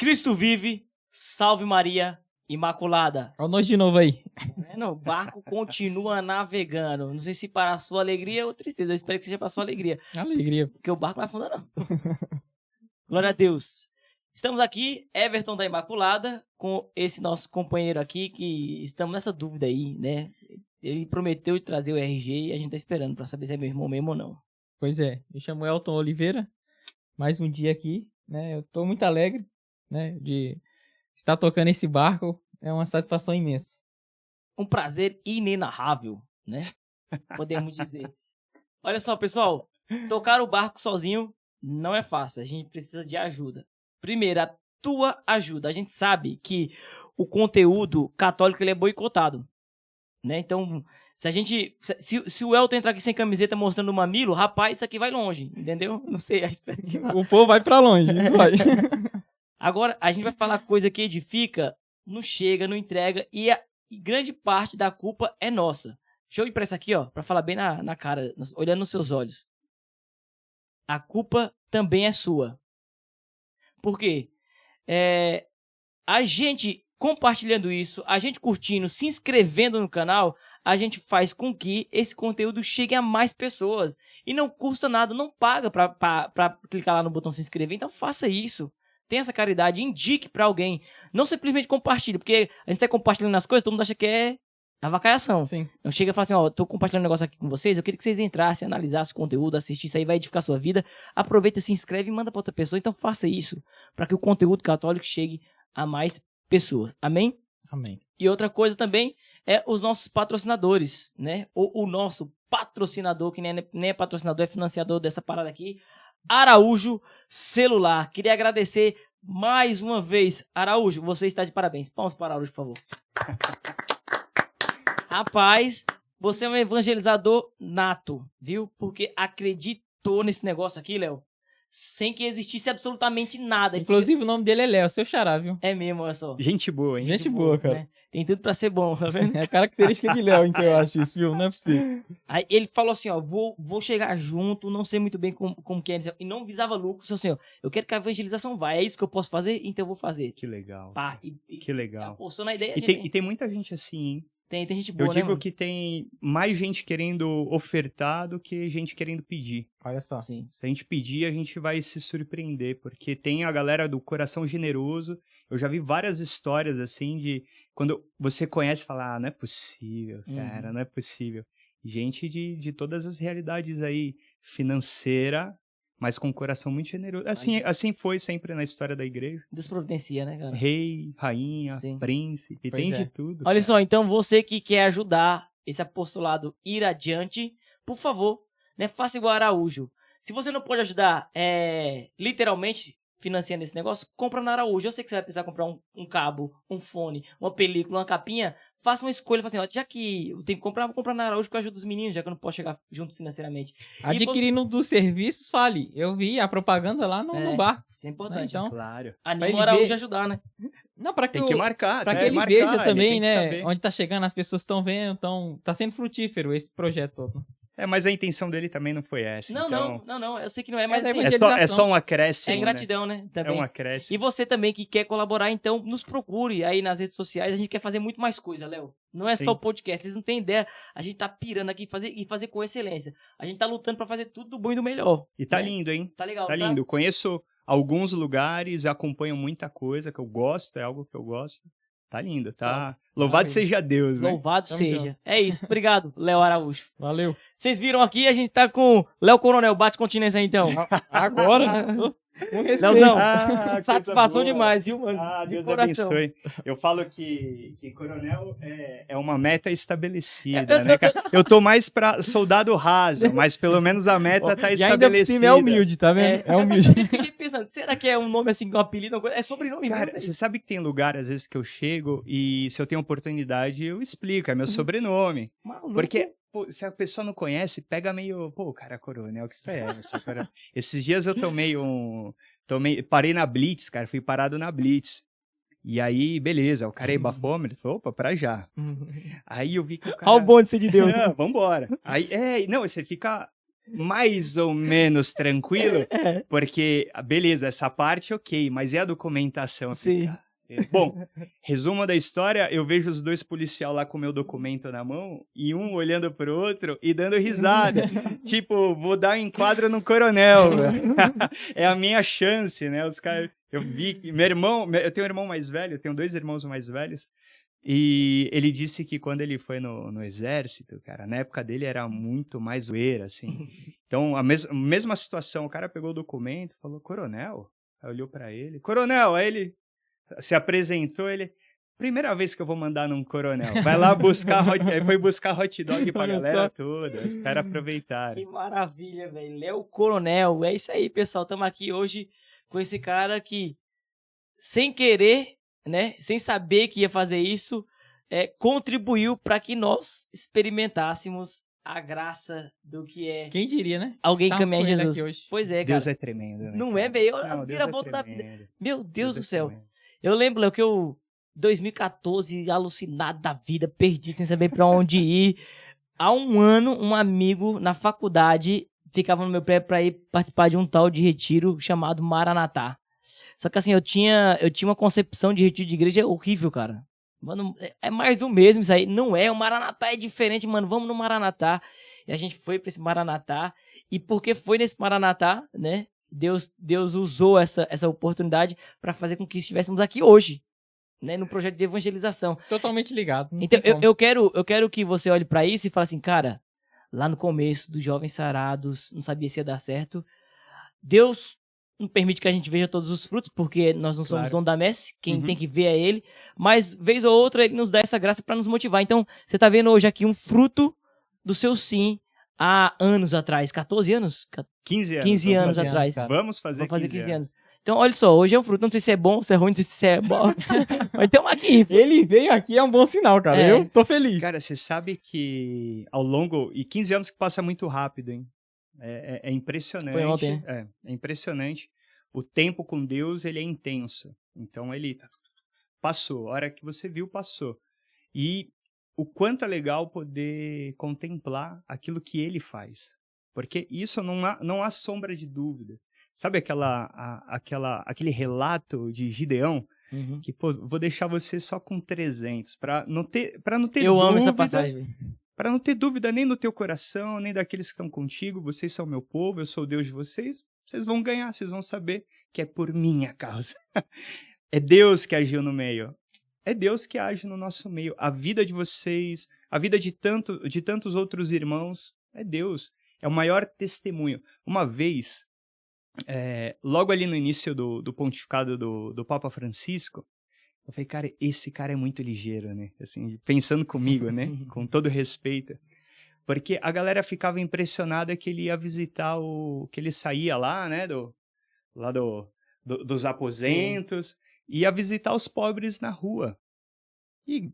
Cristo vive, salve Maria Imaculada. Olha nós de novo aí. O barco continua navegando. Não sei se para a sua alegria ou tristeza. Eu espero que seja para a sua alegria. Alegria. Porque o barco não vai afundar, não. Glória a Deus. Estamos aqui, Everton da Imaculada, com esse nosso companheiro aqui, que estamos nessa dúvida aí, né? Ele prometeu de trazer o RG e a gente tá esperando para saber se é meu irmão mesmo ou não. Pois é, me chamo Elton Oliveira. Mais um dia aqui, né? Eu tô muito alegre, né? De estar tocando esse barco. É uma satisfação imensa. Um prazer inenarrável, né? Podemos dizer. Olha só, pessoal. Tocar o barco sozinho não é fácil. A gente precisa de ajuda. Primeiro, a tua ajuda. A gente sabe que o conteúdo católico ele é boicotado, né? Então, se o Elton entrar aqui sem camiseta mostrando o mamilo, rapaz, isso aqui vai longe, entendeu? Não sei, espero que O povo vai pra longe, isso vai. Agora, a gente vai falar coisa que edifica, não chega, não entrega, e grande parte da culpa é nossa. Deixa eu ir pra essa aqui, ó, pra falar bem na cara, olhando nos seus olhos. A culpa também é sua. Por quê? A gente compartilhando isso, a gente curtindo, se inscrevendo no canal, a gente faz com que esse conteúdo chegue a mais pessoas. E não custa nada, não paga pra clicar lá no botão se inscrever. Então faça isso. Tenha essa caridade, indique pra alguém. Não simplesmente compartilhe, porque a gente sai compartilhando as coisas, todo mundo acha que é avacalhação. Sim. Então chega e fala assim, ó, tô compartilhando um negócio aqui com vocês, eu queria que vocês entrassem, analisassem o conteúdo, assistissem, isso aí vai edificar a sua vida. Aproveita, se inscreve e manda pra outra pessoa. Então faça isso, para que o conteúdo católico chegue a mais pessoas. Amém? Amém. E outra coisa também é os nossos patrocinadores, né? O nosso patrocinador, que nem é patrocinador, é financiador dessa parada aqui, Araújo Celular. Queria agradecer mais uma vez. Araújo, você está de parabéns. Palmas para Araújo, por favor. Rapaz, você é um evangelizador nato, viu? Porque acreditou nesse negócio aqui, Léo, sem que existisse absolutamente nada. Inclusive o nome dele é Léo, seu xará, viu? É mesmo, olha só. Gente boa, hein? Gente boa, cara. Né? Tem tudo pra ser bom, tá vendo? É a característica de Léo, então eu acho isso, viu? Não é possível. Aí ele falou assim, ó, vou chegar junto, não sei muito bem como que é, e não visava lucro, só assim, ó, eu quero que a evangelização vá, é isso que eu posso fazer, então eu vou fazer. Que legal. Pá, que legal. Apostou na ideia. E tem muita gente assim, hein? Tem gente boa, eu digo, né, mano? que tem mais gente querendo ofertar do que gente querendo pedir. Olha só. Sim. Se a gente pedir, a gente vai se surpreender, porque tem a galera do coração generoso. Eu já vi várias histórias assim de quando você conhece e fala, ah, não é possível, cara, não é possível. Gente de todas as realidades aí, financeira, mas com um coração muito generoso. Assim foi sempre na história da igreja. Deus providencia, né, cara? Rei, rainha, Sim. príncipe, Pois tem é. de tudo. Olha cara. só, então você que quer ajudar esse apostolado ir adiante, por favor, né, faça igual Araújo. Se você não pode ajudar literalmente financiando esse negócio, compra na Araújo. Eu sei que você vai precisar comprar um cabo, um fone, uma película, uma capinha. Faça uma escolha, fala assim, ó, já que eu tenho que comprar, vou comprar na Araújo porque eu ajudo os meninos, já que eu não posso chegar junto financeiramente. Adquirindo dos serviços, fale. Eu vi a propaganda lá no bar. Isso é importante. Então, Claro. Anima ele o Araújo ver- a ajudar, né? não, para Tem que marcar. Pra que tem ele marcar, veja ele também, tem que né? saber. Onde tá chegando, as pessoas estão vendo, tá sendo frutífero esse projeto todo. Mas a intenção dele também não foi essa. então... Não, eu sei que não é, mas É assim, da É só um acréscimo. é gratidão, né? É Também. um acréscimo. E você também que quer colaborar, então nos procure aí nas redes sociais. A gente quer fazer muito mais coisa, Léo. Não é Sim. só o podcast, vocês não têm ideia. A gente tá pirando aqui e fazer com excelência. A gente tá lutando pra fazer tudo do bom e do melhor. E tá né? lindo, hein? Tá legal, Tá lindo. Conheço alguns lugares, acompanho muita coisa que eu gosto, é algo que eu gosto. Tá lindo, tá? Louvado Amém. seja Deus, né? Louvado Tamo seja. junto. É isso. Obrigado, Léo Araújo. Valeu. Vocês viram aqui, a gente tá com Léo Coronel. Bate continência aí, então. Agora. Com respeito. Leozão, coisa satisfação boa. demais, viu, mano? Ah, De Deus coração. abençoe. Eu falo que coronel é uma meta estabelecida, né, cara? Eu tô mais pra soldado raso, mas pelo menos a meta tá E ainda por estabelecida. cima é humilde, tá vendo? É humilde. Eu fiquei pensando, será que é um nome assim, um apelido? Uma coisa? É sobrenome, Cara, né? você sabe que tem lugar, às vezes, que eu chego e se eu tenho oportunidade, eu explico, é meu sobrenome. Maluco. Porque, pô, se a pessoa não conhece, pega meio, pô, cara, coronel, que história é essa? Cara? Esses dias eu parei na Blitz, cara, fui parado na Blitz. E aí, beleza, o cara é bafômetro, falou, opa, pra já. Aí eu vi que o cara... Olha o bonde ser de Deus. Não, vambora. Aí, não, você fica mais ou menos tranquilo, porque, beleza, essa parte ok, mas e a documentação? Sim. Bom, resumo da história, eu vejo os dois policiais lá com o meu documento na mão, e um olhando pro outro e dando risada. Tipo, vou dar um enquadro no coronel. É a minha chance, né? Os caras... Eu vi que meu irmão... Eu tenho um irmão mais velho, eu tenho 2 irmãos mais velhos, e ele disse que quando ele foi no exército, cara, na época dele era muito mais zoeira, assim. Então, a mesma situação, o cara pegou o documento, falou, coronel? Aí olhou pra ele, coronel, aí ele... se apresentou, ele... primeira vez que eu vou mandar num coronel. Vai lá buscar foi buscar hot dog pra galera toda. Os caras aproveitaram. Que maravilha, velho. Léo Coronel. É isso aí, pessoal. Estamos aqui hoje com esse cara que, sem querer, né, sem saber que ia fazer isso, contribuiu para que nós experimentássemos a graça do que é... Quem diria, né? Alguém Estamos caminhar com ele Jesus. aqui hoje. Pois é, cara. Deus é tremendo, né? Não é, velho? Não, Vira a volta da vida. tremendo. Meu Deus do céu. Tremendo. Eu lembro, Léo, que eu, 2014, alucinado da vida, perdido, sem saber pra onde ir. Há um ano, um amigo na faculdade ficava no meu pé pra ir participar de um tal de retiro chamado Maranatá. Só que assim, eu tinha uma concepção de retiro de igreja horrível, cara. Mano, é mais do mesmo isso aí. Não é, o Maranatá é diferente, mano. Vamos no Maranatá. E a gente foi pra esse Maranatá. E porque foi nesse Maranatá, né? Deus usou essa oportunidade para fazer com que estivéssemos aqui hoje, né, no projeto de evangelização. Totalmente ligado. Então, eu quero que você olhe para isso e fale assim, cara, lá no começo dos Jovens Sarados, não sabia se ia dar certo. Deus não permite que a gente veja todos os frutos, porque nós não somos dono da messe, quem tem que ver é Ele, mas vez ou outra Ele nos dá essa graça para nos motivar. Então, você tá vendo hoje aqui um fruto do seu sim, há anos atrás, 14 anos? 15 anos. 15 anos atrás. Vamos fazer 15 anos. Então, olha só, hoje é um fruto, não sei se é bom, se é ruim, não sei se é bom, mas estamos aqui. Ele veio aqui, é um bom sinal, cara. Eu tô feliz. Cara, você sabe que ao longo... E 15 anos que passa muito rápido, hein? É impressionante. Foi ontem, né? É impressionante. O tempo com Deus, ele é intenso. Então, ele passou. A hora que você viu, passou. E o quanto é legal poder contemplar aquilo que ele faz. Porque isso não há sombra de dúvidas. Sabe aquele relato de Gideão? Que, pô, vou deixar você só com 300, para não ter dúvida. Eu amo essa passagem. Para não ter dúvida nem no teu coração, nem daqueles que estão contigo. Vocês são meu povo, eu sou o Deus de vocês. Vocês vão ganhar, vocês vão saber que é por minha causa. É Deus que agiu no meio. É Deus que age no nosso meio. A vida de vocês, a vida de tantos outros irmãos, é Deus. É o maior testemunho. Uma vez, logo ali no início do pontificado do Papa Francisco, eu falei, cara, esse cara é muito ligeiro, né? Assim, pensando comigo, né? Com todo respeito. Porque a galera ficava impressionada que ele ia visitar que ele saía lá, né? Dos aposentos. Sim. Ia visitar os pobres na rua. E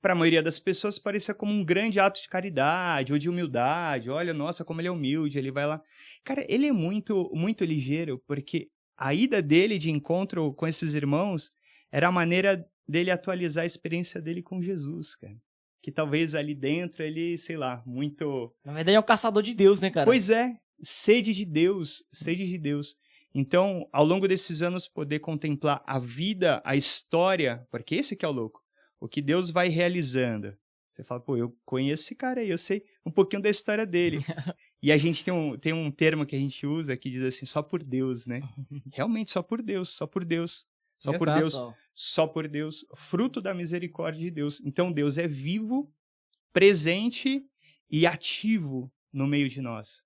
para a maioria das pessoas parecia como um grande ato de caridade ou de humildade. Olha, nossa, como ele é humilde, ele vai lá. Cara, ele é muito, muito ligeiro, porque a ida dele de encontro com esses irmãos era a maneira dele atualizar a experiência dele com Jesus, cara. Que talvez ali dentro ele, sei lá, muito... Na verdade é um caçador de Deus, né, cara? Pois é, sede de Deus. Então, ao longo desses anos, poder contemplar a vida, a história, porque esse que é o louco, o que Deus vai realizando. Você fala, pô, eu conheço esse cara aí, eu sei um pouquinho da história dele. E a gente tem um termo que a gente usa que diz assim, só por Deus, né? Realmente, só por Deus, só por Deus. Só por Deus, só por Deus, fruto da misericórdia de Deus. Então, Deus é vivo, presente e ativo no meio de nós.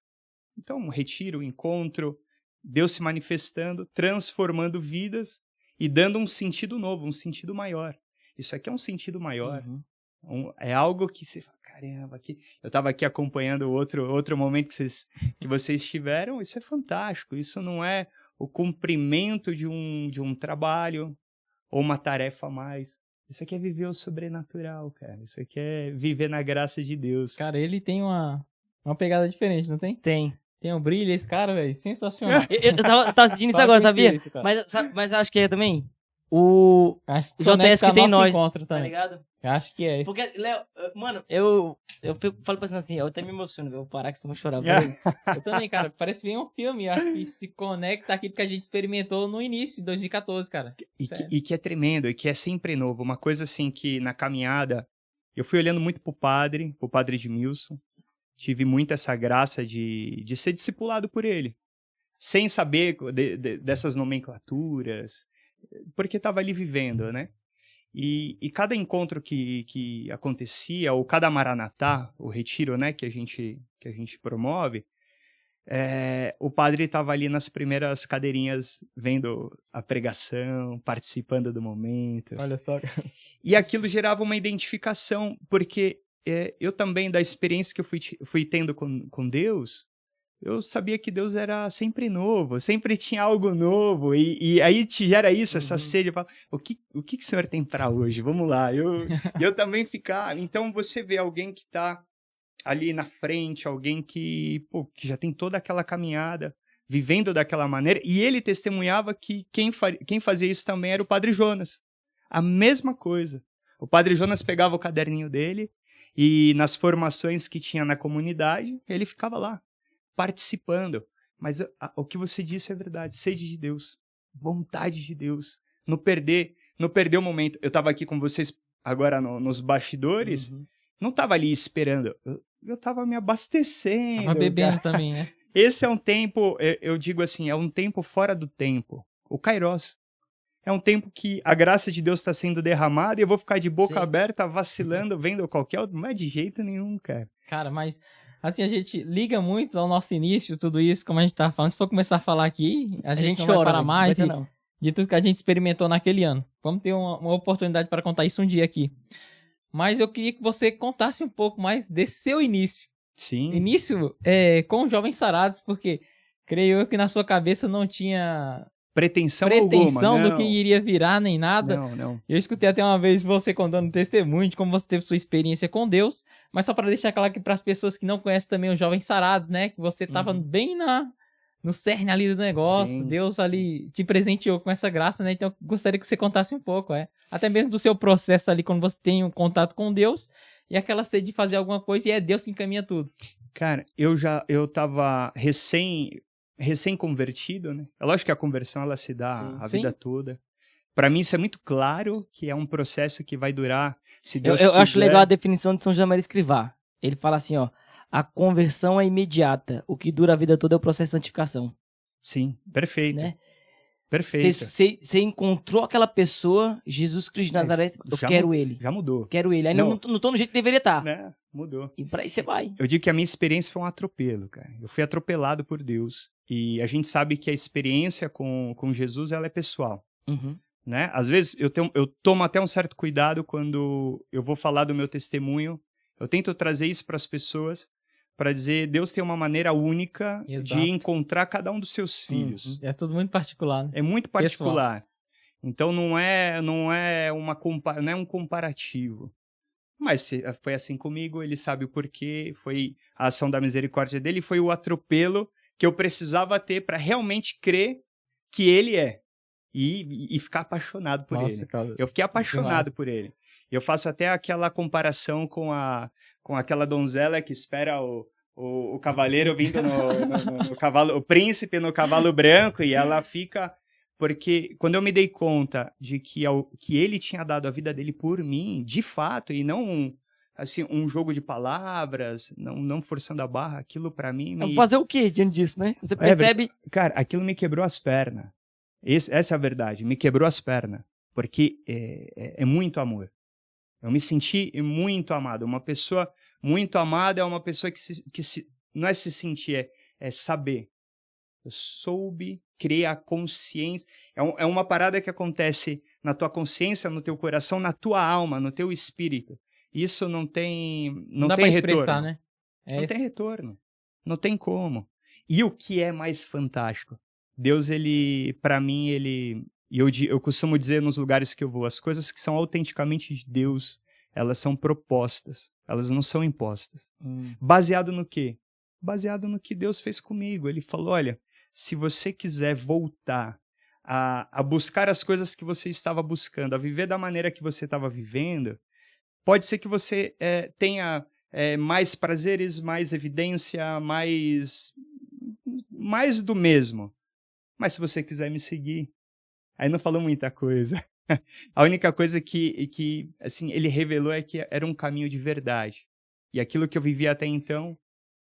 Então, um retiro, um encontro, Deus se manifestando, transformando vidas e dando um sentido novo, um sentido maior. Isso aqui é um sentido maior. É algo que você fala, caramba, eu estava aqui acompanhando outro momento que vocês tiveram, isso é fantástico, isso não é o cumprimento de um trabalho ou uma tarefa a mais. Isso aqui é viver o sobrenatural, cara. Isso aqui é viver na graça de Deus. Cara, ele tem uma pegada diferente, não tem? Tem. Tem um brilho, esse cara, velho. Sensacional. Eu tava assistindo isso agora, sabia? Mas acho que é também o JS que tem nós, também. tá ligado? Eu acho que é. Porque, Léo, mano, eu falo pensando assim, eu até me emociono, eu vou parar que você vai chorar. Eu também, cara. Parece bem um filme. Acho que se conecta aquilo que a gente experimentou no início, de 2014, cara. E que é tremendo, e que é sempre novo. Uma coisa assim que na caminhada, eu fui olhando muito pro padre Edmilson. Tive muito essa graça de ser discipulado por ele. Sem saber dessas nomenclaturas, porque estava ali vivendo, né? E cada encontro que acontecia, ou cada Maranatá, o retiro, né, que a gente promove, o padre estava ali nas primeiras cadeirinhas, vendo a pregação, participando do momento. Olha só. E aquilo gerava uma identificação, porque eu também, da experiência que eu fui tendo com Deus, eu sabia que Deus era sempre novo, sempre tinha algo novo, e aí te gera isso, essa sede, eu falo, o que o Senhor tem para hoje? Vamos lá, eu também ficar. Então você vê alguém que está ali na frente, alguém que já tem toda aquela caminhada, vivendo daquela maneira, e ele testemunhava que quem fazia isso também era o Padre Jonas. A mesma coisa. O Padre Jonas pegava o caderninho dele, e nas formações que tinha na comunidade, ele ficava lá, participando. Mas o que você disse é verdade, sede de Deus, vontade de Deus, não perder o momento. Eu estava aqui com vocês agora nos bastidores, não estava ali esperando, eu estava me abastecendo. Tava bebendo também, né? Esse é um tempo, eu digo assim, é um tempo fora do tempo, o Kairos. É um tempo que a graça de Deus está sendo derramada e eu vou ficar de boca aberta, vacilando, vendo qualquer outro, não é de jeito nenhum, cara. Cara, mas assim, a gente liga muito ao nosso início, tudo isso, como a gente tava falando. Se for começar a falar aqui, a gente não vai parar mais de tudo que a gente experimentou naquele ano. Vamos ter uma oportunidade para contar isso um dia aqui. Mas eu queria que você contasse um pouco mais desse seu início. Sim. Início com os Jovens Sarados, porque creio eu que na sua cabeça não tinha pretensão alguma, do que iria virar, nem nada. Não. Eu escutei até uma vez você contando testemunho de como você teve sua experiência com Deus, mas só para deixar claro que para as pessoas que não conhecem também os Jovens Sarados, né, que você estava bem no cerne ali do negócio, sim. Deus ali te presenteou com essa graça, né, então eu gostaria que você contasse um pouco, até mesmo do seu processo ali, quando você tem um contato com Deus, e aquela sede de fazer alguma coisa, e é Deus que encaminha tudo. Cara, eu tava recém-convertido, né? É lógico que a conversão ela se dá a vida toda. Para mim isso é muito claro que é um processo que vai durar, se Deus quiser. Eu acho legal a definição de São José Maria Escrivá. Ele fala assim, ó, a conversão é imediata, o que dura a vida toda é o processo de santificação. Sim, perfeito. Né? Perfeito. Você encontrou aquela pessoa, Jesus Cristo de Nazaré, eu quero ele. Já mudou. Quero ele. Aí não tô no jeito que deveria estar. Né? Mudou. E pra aí você vai. Eu digo que a minha experiência foi um atropelo, cara. Eu fui atropelado por Deus. E a gente sabe que a experiência com Jesus, ela é pessoal. Né? Às vezes eu tomo até um certo cuidado quando eu vou falar do meu testemunho. Eu tento trazer isso para as pessoas, para dizer, Deus tem uma maneira única de encontrar cada um dos seus filhos. É tudo muito particular, né? É muito particular. Pessoal. Então não é um comparativo. Mas foi assim comigo, ele sabe o porquê, foi a ação da misericórdia dele, foi o atropelo que eu precisava ter para realmente crer que ele é. E ficar apaixonado por ele. Cara, eu fiquei apaixonado por ele. Eu faço até aquela comparação com aquela donzela que espera o cavaleiro vindo no cavalo, o príncipe no cavalo branco, e ela fica... Porque quando eu me dei conta de que ele tinha dado a vida dele por mim, de fato, e não assim, um jogo de palavras, não forçando a barra, aquilo pra mim... Fazer o quê diante disso, né? Você percebe... Cara, aquilo me quebrou as pernas. Essa é a verdade, me quebrou as pernas. Porque é muito amor. Eu me senti muito amado. Uma pessoa muito amada é uma pessoa que não é se sentir, é saber. Eu soube criar a consciência. É uma parada que acontece na tua consciência, no teu coração, na tua alma, no teu espírito. Isso não tem retorno. Expressar, né? Não tem retorno. Não tem como. E o que é mais fantástico? Deus, para mim, eu costumo dizer nos lugares que eu vou, as coisas que são autenticamente de Deus, elas são propostas, elas não são impostas. Baseado no quê? Baseado no que Deus fez comigo. Ele falou, olha, se você quiser voltar a buscar as coisas que você estava buscando, a viver da maneira que você estava vivendo, pode ser que você tenha mais prazeres, mais evidência, mais do mesmo. Mas se você quiser me seguir, aí não falou muita coisa. A única coisa que assim, ele revelou é que era um caminho de verdade. E aquilo que eu vivia até então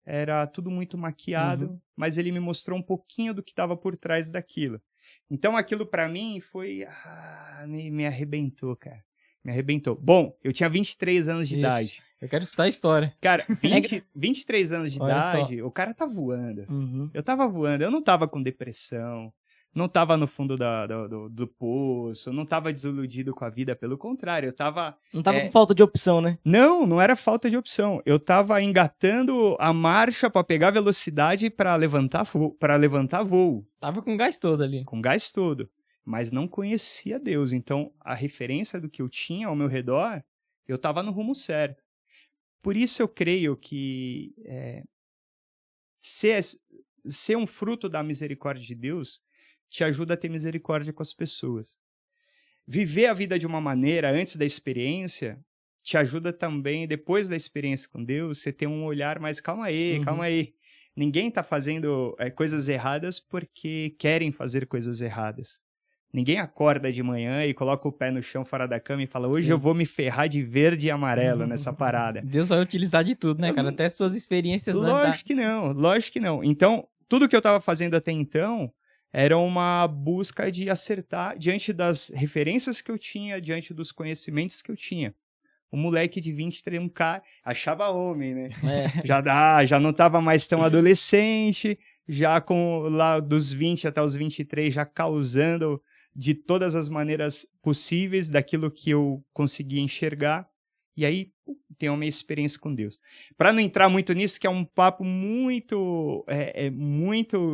era tudo muito maquiado, mas ele me mostrou um pouquinho do que estava por trás daquilo. Então aquilo para mim foi... me arrebentou, cara. Me arrebentou. Bom, eu tinha 23 anos de idade. Eu quero escutar a história. Cara, 23 anos de idade, o cara tá voando. Eu tava voando, eu não tava com depressão, não tava no fundo do poço, não tava desiludido com a vida, pelo contrário, eu tava... Não tava com falta de opção, né? Não era falta de opção. Eu tava engatando a marcha pra pegar velocidade pra levantar voo. Tava com gás todo ali. Com gás todo. Mas não conhecia Deus. Então, a referência do que eu tinha ao meu redor, eu tava no rumo certo. Por isso eu creio que ser um fruto da misericórdia de Deus te ajuda a ter misericórdia com as pessoas. Viver a vida de uma maneira antes da experiência te ajuda também, depois da experiência com Deus, você ter um olhar mais, calma aí. Ninguém está fazendo coisas erradas porque querem fazer coisas erradas. Ninguém acorda de manhã e coloca o pé no chão fora da cama e fala, hoje eu vou me ferrar de verde e amarelo nessa parada. Deus vai utilizar de tudo, né, cara? Até suas experiências... Lógico que não. Então, tudo que eu estava fazendo até então era uma busca de acertar diante das referências que eu tinha, diante dos conhecimentos que eu tinha. O moleque de 23, um cara, achava homem, né? Já não estava mais tão adolescente, já com lá dos 20 até os 23, já causando de todas as maneiras possíveis daquilo que eu conseguia enxergar. E aí, tenho uma experiência com Deus. Para não entrar muito nisso, que é um papo muito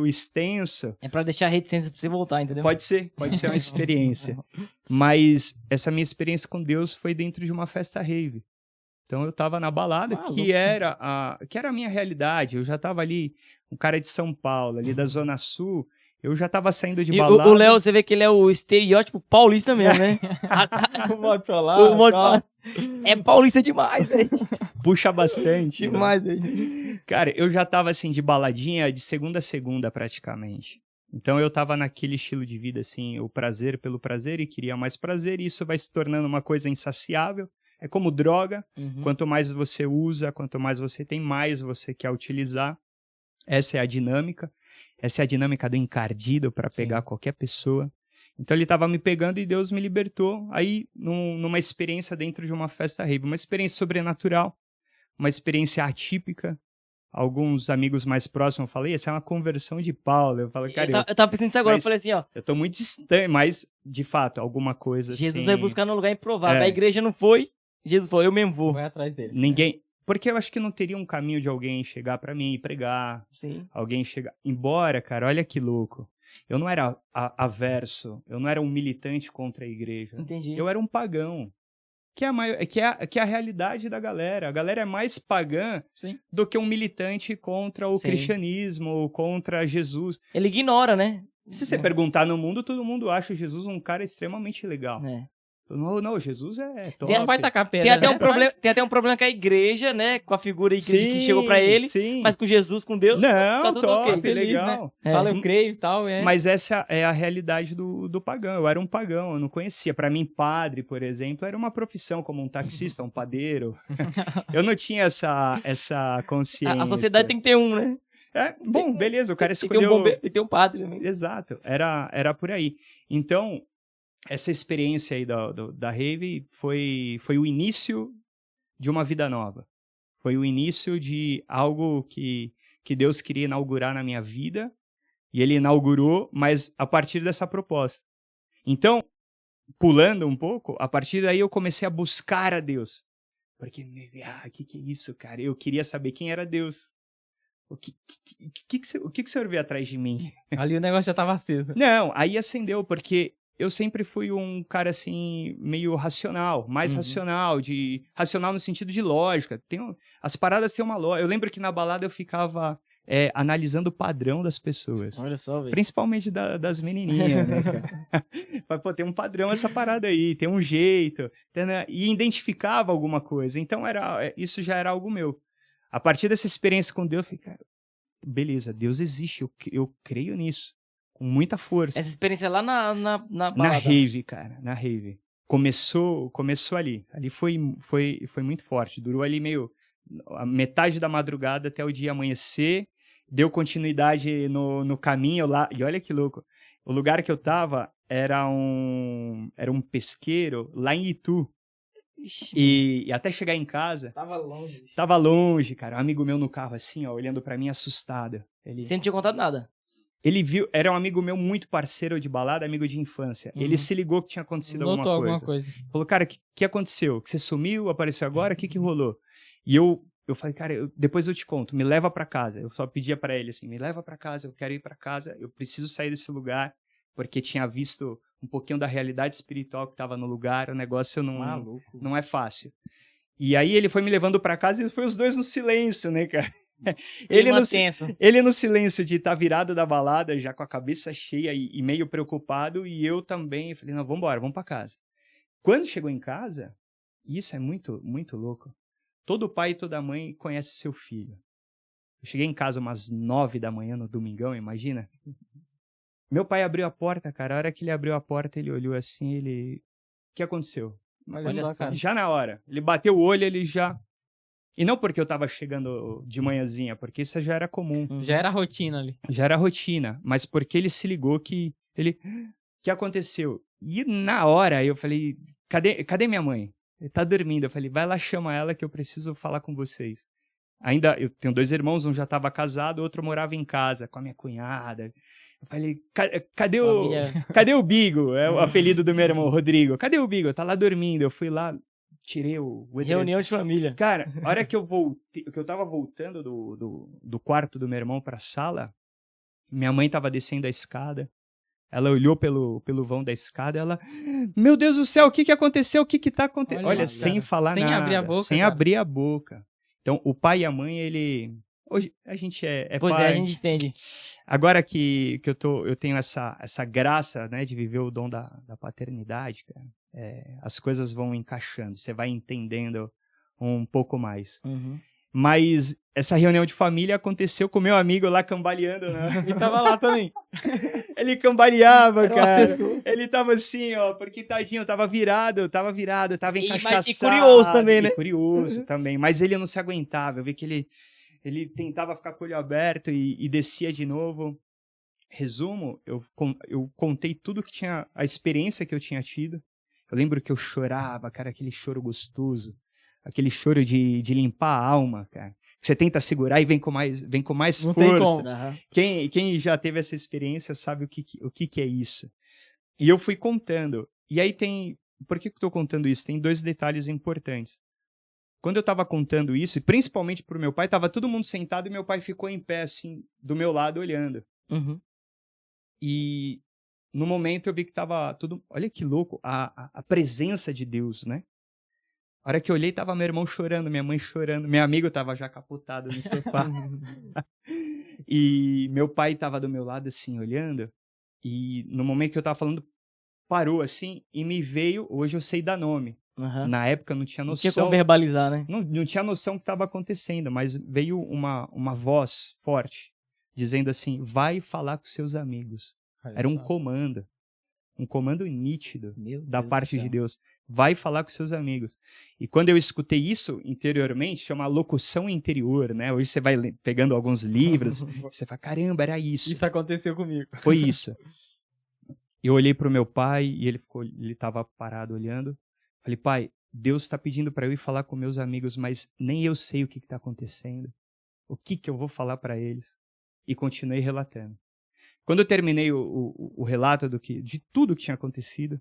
extenso. É para deixar a reticência para você voltar, entendeu? Pode ser uma experiência. Mas essa minha experiência com Deus foi dentro de uma festa rave. Então eu estava na balada, que era a minha realidade. Eu já estava ali, um cara de São Paulo, ali da Zona Sul. Eu já tava saindo de balada. O Léo, você vê que ele é o estereótipo paulista mesmo, né? O modo pra lá. É paulista demais, velho. Puxa bastante. Demais, velho. Cara, eu já tava assim de baladinha de segunda a segunda praticamente. Então eu tava naquele estilo de vida assim, o prazer pelo prazer e queria mais prazer e isso vai se tornando uma coisa insaciável. É como droga. Quanto mais você usa, quanto mais você tem, mais você quer utilizar. Essa é a dinâmica. Essa é a dinâmica do encardido para pegar qualquer pessoa. Então ele estava me pegando e Deus me libertou. Aí, numa experiência dentro de uma festa rave. Uma experiência sobrenatural. Uma experiência atípica. Alguns amigos mais próximos eu falei, essa é uma conversão de Paulo. Eu falo, cara... Eu tava pensando nisso agora, eu falei assim, ó... Eu tô muito distante, mas, de fato, alguma coisa Jesus assim... vai buscar num lugar improvável. A igreja não foi, Jesus falou, eu mesmo vou. Vai atrás dele. Ninguém... Porque eu acho que não teria um caminho de alguém chegar pra mim e pregar. Sim. Alguém chegar... Embora, cara, olha que louco. Eu não era averso. Eu não era um militante contra a igreja. Entendi. Eu era um pagão. Que é a realidade da galera. A galera é mais pagã do que um militante contra o cristianismo ou contra Jesus. Ele ignora, né? Se você perguntar no mundo, todo mundo acha Jesus um cara extremamente legal. Não, Jesus é top. Vai tacar pedra, tem até um problema com a igreja, né? Com a figura que chegou pra ele. Mas com Jesus, com Deus, não, tá tudo top, ok. legal. Né? Fala, eu creio e tal. Mas essa é a realidade do pagão. Eu era um pagão, eu não conhecia. Pra mim, padre, por exemplo, era uma profissão como um taxista, um padeiro. Eu não tinha essa consciência. A sociedade tem que ter um, né? Bom, beleza, o cara escolheu... Tem que ter um bombeiro, tem que ter um padre também. Exato, era por aí. Então... Essa experiência aí da rave foi o início de uma vida nova. Foi o início de algo que Deus queria inaugurar na minha vida. E Ele inaugurou, mas a partir dessa proposta. Então, pulando um pouco, a partir daí eu comecei a buscar a Deus. Porque, que é isso, cara? Eu queria saber quem era Deus. O que o senhor vê atrás de mim? Ali o negócio já estava aceso. Não, aí acendeu, porque... Eu sempre fui um cara, assim, meio racional, mais racional no sentido de lógica. As paradas têm uma lógica. Eu lembro que na balada eu ficava analisando o padrão das pessoas. Olha só, velho. Principalmente das menininhas, né, cara? Mas, pô, tem um padrão essa parada aí, tem um jeito. Né? E identificava alguma coisa. Então, isso já era algo meu. A partir dessa experiência com Deus, eu falei, cara, beleza, Deus existe, eu creio nisso. Com muita força. Essa experiência lá na balada. Na rave, cara, na rave. Começou ali. Ali foi muito forte. Durou ali a metade da madrugada até o dia amanhecer. Deu continuidade no caminho lá. E olha que louco. O lugar que eu tava era um pesqueiro lá em Itu. Ixi, E até chegar em casa... Tava longe, cara. Um amigo meu no carro assim, ó, olhando pra mim assustado. Você não tinha contado nada? Ele viu, era um amigo meu muito parceiro de balada, amigo de infância. Ele se ligou que tinha acontecido alguma coisa. Falou, cara, o que aconteceu? Que você sumiu, apareceu agora, o que rolou? E eu falei, cara, depois eu te conto, me leva pra casa. Eu só pedia pra ele assim, me leva pra casa, eu quero ir pra casa, eu preciso sair desse lugar, porque tinha visto um pouquinho da realidade espiritual que tava no lugar, o negócio não é fácil. E aí ele foi me levando pra casa e foi os dois no silêncio, né, cara? Ele no silêncio de estar virado da balada, já com a cabeça cheia e meio preocupado, e eu também falei, não, vambora, vamos pra casa. Quando chegou em casa, isso é muito, muito louco, todo pai e toda mãe conhece seu filho. Eu cheguei em casa umas 9 da manhã no domingão, imagina? Meu pai abriu a porta, cara, a hora que ele abriu a porta, ele olhou assim, o que aconteceu? Olha só, já na hora, ele bateu o olho, ele já... E não porque eu tava chegando de manhãzinha, porque isso já era comum. Já era rotina ali. Já era rotina, mas porque ele se ligou que aconteceu. E na hora eu falei, cadê minha mãe? Ele tá dormindo. Eu falei, vai lá, chama ela que eu preciso falar com vocês. Ainda, eu tenho 2 irmãos, um já tava casado, o outro morava em casa com a minha cunhada. Eu falei, cadê o Bigo? É o apelido do meu irmão, Rodrigo. Cadê o Bigo? Tá lá dormindo. Eu fui lá, tirei o reunião de família. Cara, a hora que eu voltei, que eu tava voltando do quarto do meu irmão pra sala, minha mãe tava descendo a escada. Ela olhou pelo vão da escada, ela, meu Deus do céu, o que aconteceu? O que tá acontecendo? Olha, sem falar nada. Sem abrir a boca. Sem abrir a boca. Então, o pai e a mãe, hoje a gente é pois pai. É, a gente entende. Agora que eu tenho essa graça, né, de viver o dom da paternidade, cara. As coisas vão encaixando, você vai entendendo um pouco mais. Uhum. Mas essa reunião de família aconteceu com meu amigo lá cambaleando, né? Ele tava lá também. Ele cambaleava, cara. Ele tava assim, ó, porque tadinho, tava virado, tava encaixaçado. E curioso também, né? Curioso também, mas ele não se aguentava. Eu vi que ele tentava ficar com o olho aberto e descia de novo. Resumo, eu contei tudo que tinha, a experiência que eu tinha tido. Eu lembro que eu chorava, cara, aquele choro gostoso. Aquele choro de limpar a alma, cara. Você tenta segurar e vem com mais Não força. tem como. Uhum. Quem já teve essa experiência sabe o que é isso. E eu fui contando. E aí por que eu estou contando isso? Tem 2 detalhes importantes. Quando eu estava contando isso, e principalmente pro meu pai, estava todo mundo sentado e meu pai ficou em pé, assim, do meu lado, olhando. Uhum. E no momento eu vi que estava tudo... Olha que louco, a presença de Deus, né? A hora que eu olhei, tava meu irmão chorando, minha mãe chorando, meu amigo tava já capotado no sofá. E meu pai tava do meu lado, assim, olhando. E no momento que eu tava falando, parou, assim, e me veio... Hoje eu sei dar nome. Uhum. Na época eu não tinha noção... Não tinha como verbalizar, né? Não tinha noção do que estava acontecendo, mas veio uma voz forte, dizendo assim, vai falar com seus amigos. Era um comando nítido da parte de Deus. Vai falar com seus amigos. E quando eu escutei isso interiormente, chama locução interior, né? Hoje você vai pegando alguns livros, você fala, caramba, era isso. Isso aconteceu comigo. Foi isso. Eu olhei pro meu pai e ele estava parado olhando. Falei, pai, Deus está pedindo para eu ir falar com meus amigos, mas nem eu sei o que está acontecendo. O que eu vou falar para eles? E continuei relatando. Quando eu terminei o relato de tudo que tinha acontecido,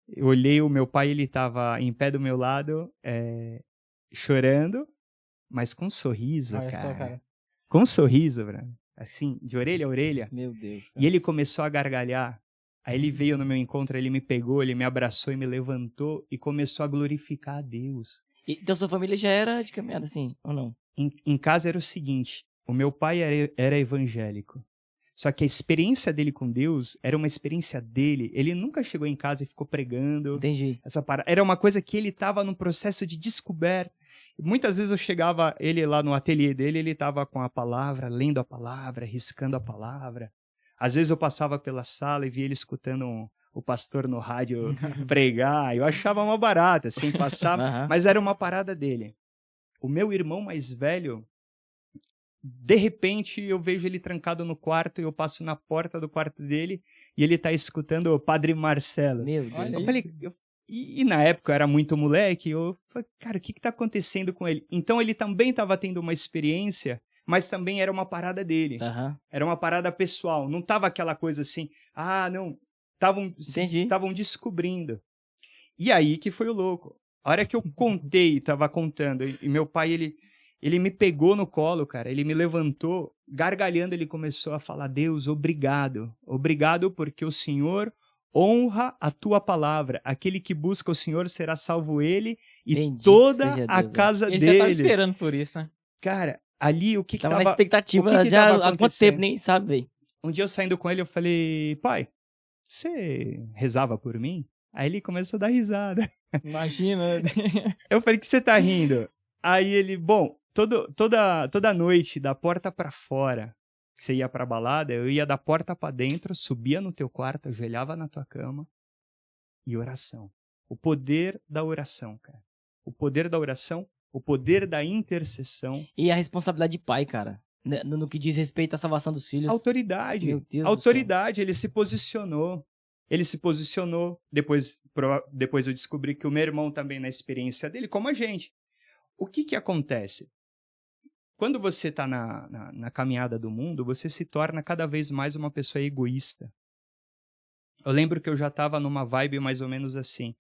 eu olhei o meu pai, ele estava em pé do meu lado, chorando, mas com um sorriso, cara. Com um sorriso, Bruno. Assim, de orelha a orelha. Meu Deus, cara. E ele começou a gargalhar. Aí ele veio no meu encontro, ele me pegou, ele me abraçou e me levantou e começou a glorificar a Deus. Então sua família já era de caminhada, assim, ou não? Em casa era o seguinte, o meu pai era evangélico. Só que a experiência dele com Deus era uma experiência dele. Ele nunca chegou em casa e ficou pregando. Entendi. Era uma coisa que ele estava num processo de descoberta. Muitas vezes eu chegava, ele lá no ateliê dele, ele estava com a palavra, lendo a palavra, riscando a palavra. Às vezes eu passava pela sala e via ele escutando o pastor no rádio pregar. Eu achava uma barata, assim, passava. Mas era uma parada dele. O meu irmão mais velho, de repente eu vejo ele trancado no quarto e eu passo na porta do quarto dele e ele está escutando o Padre Marcelo. Meu Deus. Eu falei, e na época eu era muito moleque, eu falei, cara, o que está acontecendo com ele? Então ele também estava tendo uma experiência, mas também era uma parada dele. Era uma parada pessoal, não estava aquela coisa assim, não, estavam descobrindo. E aí que foi o louco. A hora que eu estava contando, e meu pai, ele me pegou no colo, cara, ele me levantou, gargalhando, ele começou a falar, Deus, obrigado. Obrigado porque o Senhor honra a tua palavra. Aquele que busca o Senhor será salvo ele e Bendito toda seja a Deus, casa Ele dele. já tava esperando por isso, né? Cara, ali o que Tava tava... na expectativa o que já tava há quanto acontecendo? tempo, nem sabe, velho. Um dia eu saindo com ele, eu falei, pai, você rezava por mim? Aí ele começou a dar risada. Imagina. Eu falei, que você tá rindo? Aí ele, bom, toda noite, da porta pra fora, que você ia pra balada, eu ia da porta pra dentro, subia no teu quarto, ajoelhava na tua cama e oração. O poder da oração, cara. O poder da oração, o poder da intercessão. E a responsabilidade de pai, cara. No que diz respeito à salvação dos filhos. Autoridade. Meu Deus Autoridade, ele se posicionou. Ele se posicionou. Depois eu descobri que o meu irmão também, na experiência dele, como a gente. O que acontece? Quando você está na caminhada do mundo, você se torna cada vez mais uma pessoa egoísta. Eu lembro que eu já estava numa vibe mais ou menos assim.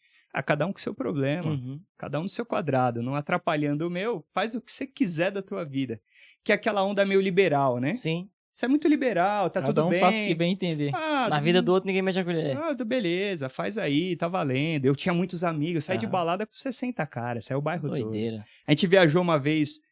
Cada um com seu problema, cada um no seu quadrado, não atrapalhando o meu, faz o que você quiser da tua vida. Que é aquela onda meio liberal, né? Sim. Você é muito liberal, tá tudo bem. Faça o que bem entender. Na vida do outro ninguém mexe a colher. Beleza, faz aí, tá valendo. Eu tinha muitos amigos, saí de balada com 60 caras, saiu o bairro Doideira. todo. A gente viajou uma vez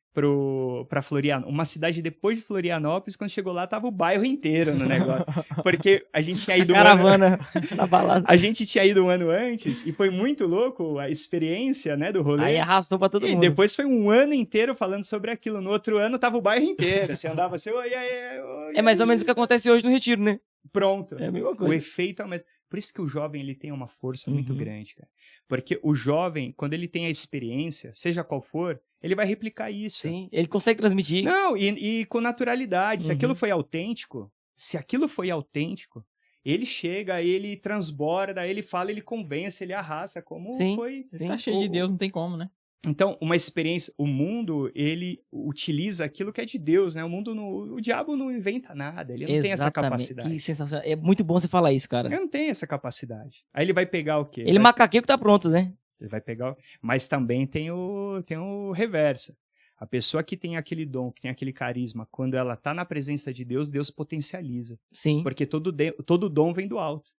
pra Florianópolis, uma cidade depois de Florianópolis, quando chegou lá tava o bairro inteiro no negócio. Porque a gente tinha ido caravana na balada. A gente tinha ido um ano antes e foi muito louco a experiência, né, do rolê. Aí arrastou pra todo mundo. E depois foi um ano inteiro falando sobre aquilo. No outro ano tava o bairro inteiro. Você andava assim, é mais ou menos o que acontece hoje no Retiro, né? Pronto. É a mesma coisa. O efeito é o mesmo. Por isso que o jovem ele tem uma força muito grande, cara. Porque o jovem, quando ele tem a experiência, seja qual for, ele vai replicar isso. Sim, ele consegue transmitir. Não, e com naturalidade. Se aquilo foi autêntico, ele chega, ele transborda, ele fala, ele convence, ele arrasa, como foi. Sim. Tá cheio de Deus, não tem como, né? Então, uma experiência, o mundo, ele utiliza aquilo que é de Deus, né? O diabo não inventa nada, ele não tem essa capacidade. Que sensacional. É muito bom você falar isso, cara. Ele não tem essa capacidade. Aí ele vai pegar o quê? Ele macaqueiro que tá pronto, né? Ele vai pegar, mas também tem o reverso. A pessoa que tem aquele dom, que tem aquele carisma, quando ela tá na presença de Deus, Deus potencializa. Sim. Porque todo dom vem do alto.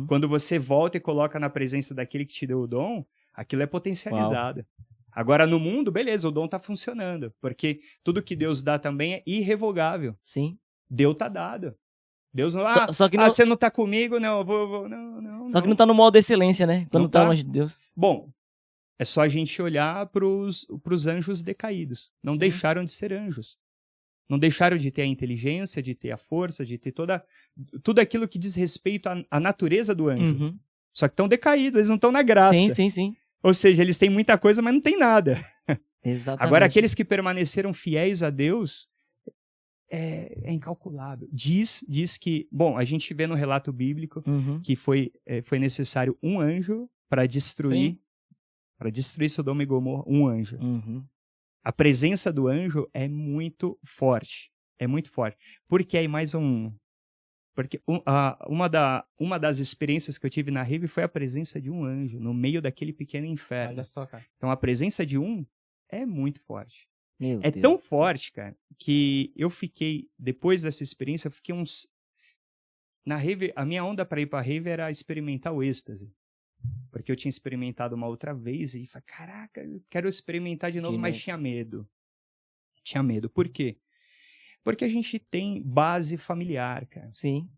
Quando você volta e coloca na presença daquele que te deu o dom, aquilo é potencializado. Uau. Agora, no mundo, beleza, o dom tá funcionando. Porque tudo que Deus dá também é irrevogável. Sim. Deus tá dado. Deus não... Só que não... você não tá comigo? Não, eu vou... Não, Só que não tá no modo de excelência, né? Quando tá longe de Deus. Bom, é só a gente olhar pros anjos decaídos. Não deixaram de ser anjos. Não deixaram de ter a inteligência, de ter a força, de ter tudo aquilo que diz respeito à natureza do anjo. Só que estão decaídos, eles não estão na graça. Sim. Ou seja, eles têm muita coisa, mas não tem nada. Exatamente. Agora, aqueles que permaneceram fiéis a Deus, é incalculável. Diz que... Bom, a gente vê no relato bíblico que foi necessário um anjo para destruir Sodoma e Gomorra, um anjo. A presença do anjo é muito forte. É muito forte. Porque aí mais um... Porque uma das experiências que eu tive na Rive foi a presença de um anjo no meio daquele pequeno inferno. Olha só, cara. Então a presença de um é muito forte. Meu é Deus. Tão forte, cara, que eu fiquei, depois dessa experiência, eu fiquei na Rive, a minha onda para ir pra Rive era experimentar o êxtase. Porque eu tinha experimentado uma outra vez e falei, caraca, eu quero experimentar de novo, mas tinha medo. Tinha medo. Por quê? Porque a gente tem base familiar, cara. Sim.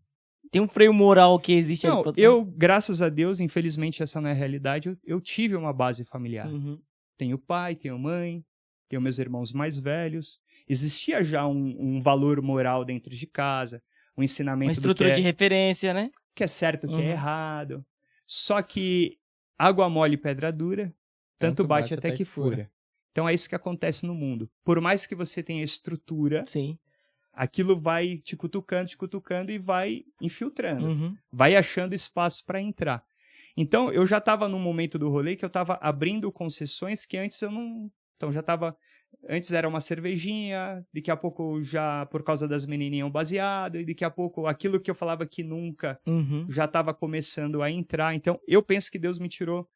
Tem um freio moral que existe Não, ali. eu, graças a Deus, infelizmente essa não é a realidade, eu tive uma base familiar. Uhum. Tenho pai, tenho mãe, tenho meus irmãos mais velhos. Existia já um valor moral dentro de casa, um ensinamento Uma estrutura de referência, né? que é certo, que é Uhum. errado. Só que água mole e pedra dura, tanto bate até que fura. Então é isso que acontece no mundo. Por mais que você tenha estrutura, Sim. aquilo vai te cutucando e vai infiltrando. Uhum. Vai achando espaço para entrar. Então, eu já estava num momento do rolê que eu estava abrindo concessões que antes eu não... Então, já estava... Antes era uma cervejinha, daqui a pouco já, por causa das menininhas, um baseado, e daqui a pouco aquilo que eu falava que nunca Uhum. já estava começando a entrar. Então, eu penso que Deus me tirou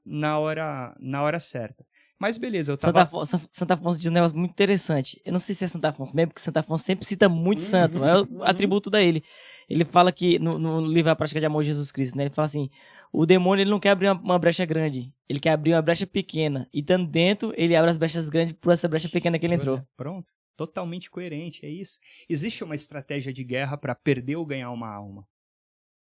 na hora certa. Mas beleza, eu tava... Santo Afonso diz um negócio muito interessante. Eu não sei se é Santo Afonso mesmo, porque Santo Afonso sempre cita muito santo, mas é o atributo da ele. Ele fala que, no livro A Prática de Amor de Jesus Cristo, né? Ele fala assim, o demônio ele não quer abrir uma brecha grande, ele quer abrir uma brecha pequena. E estando dentro, ele abre as brechas grandes por essa brecha pequena que ele entrou. Pronto, totalmente coerente, é isso. Existe uma estratégia de guerra para perder ou ganhar uma alma.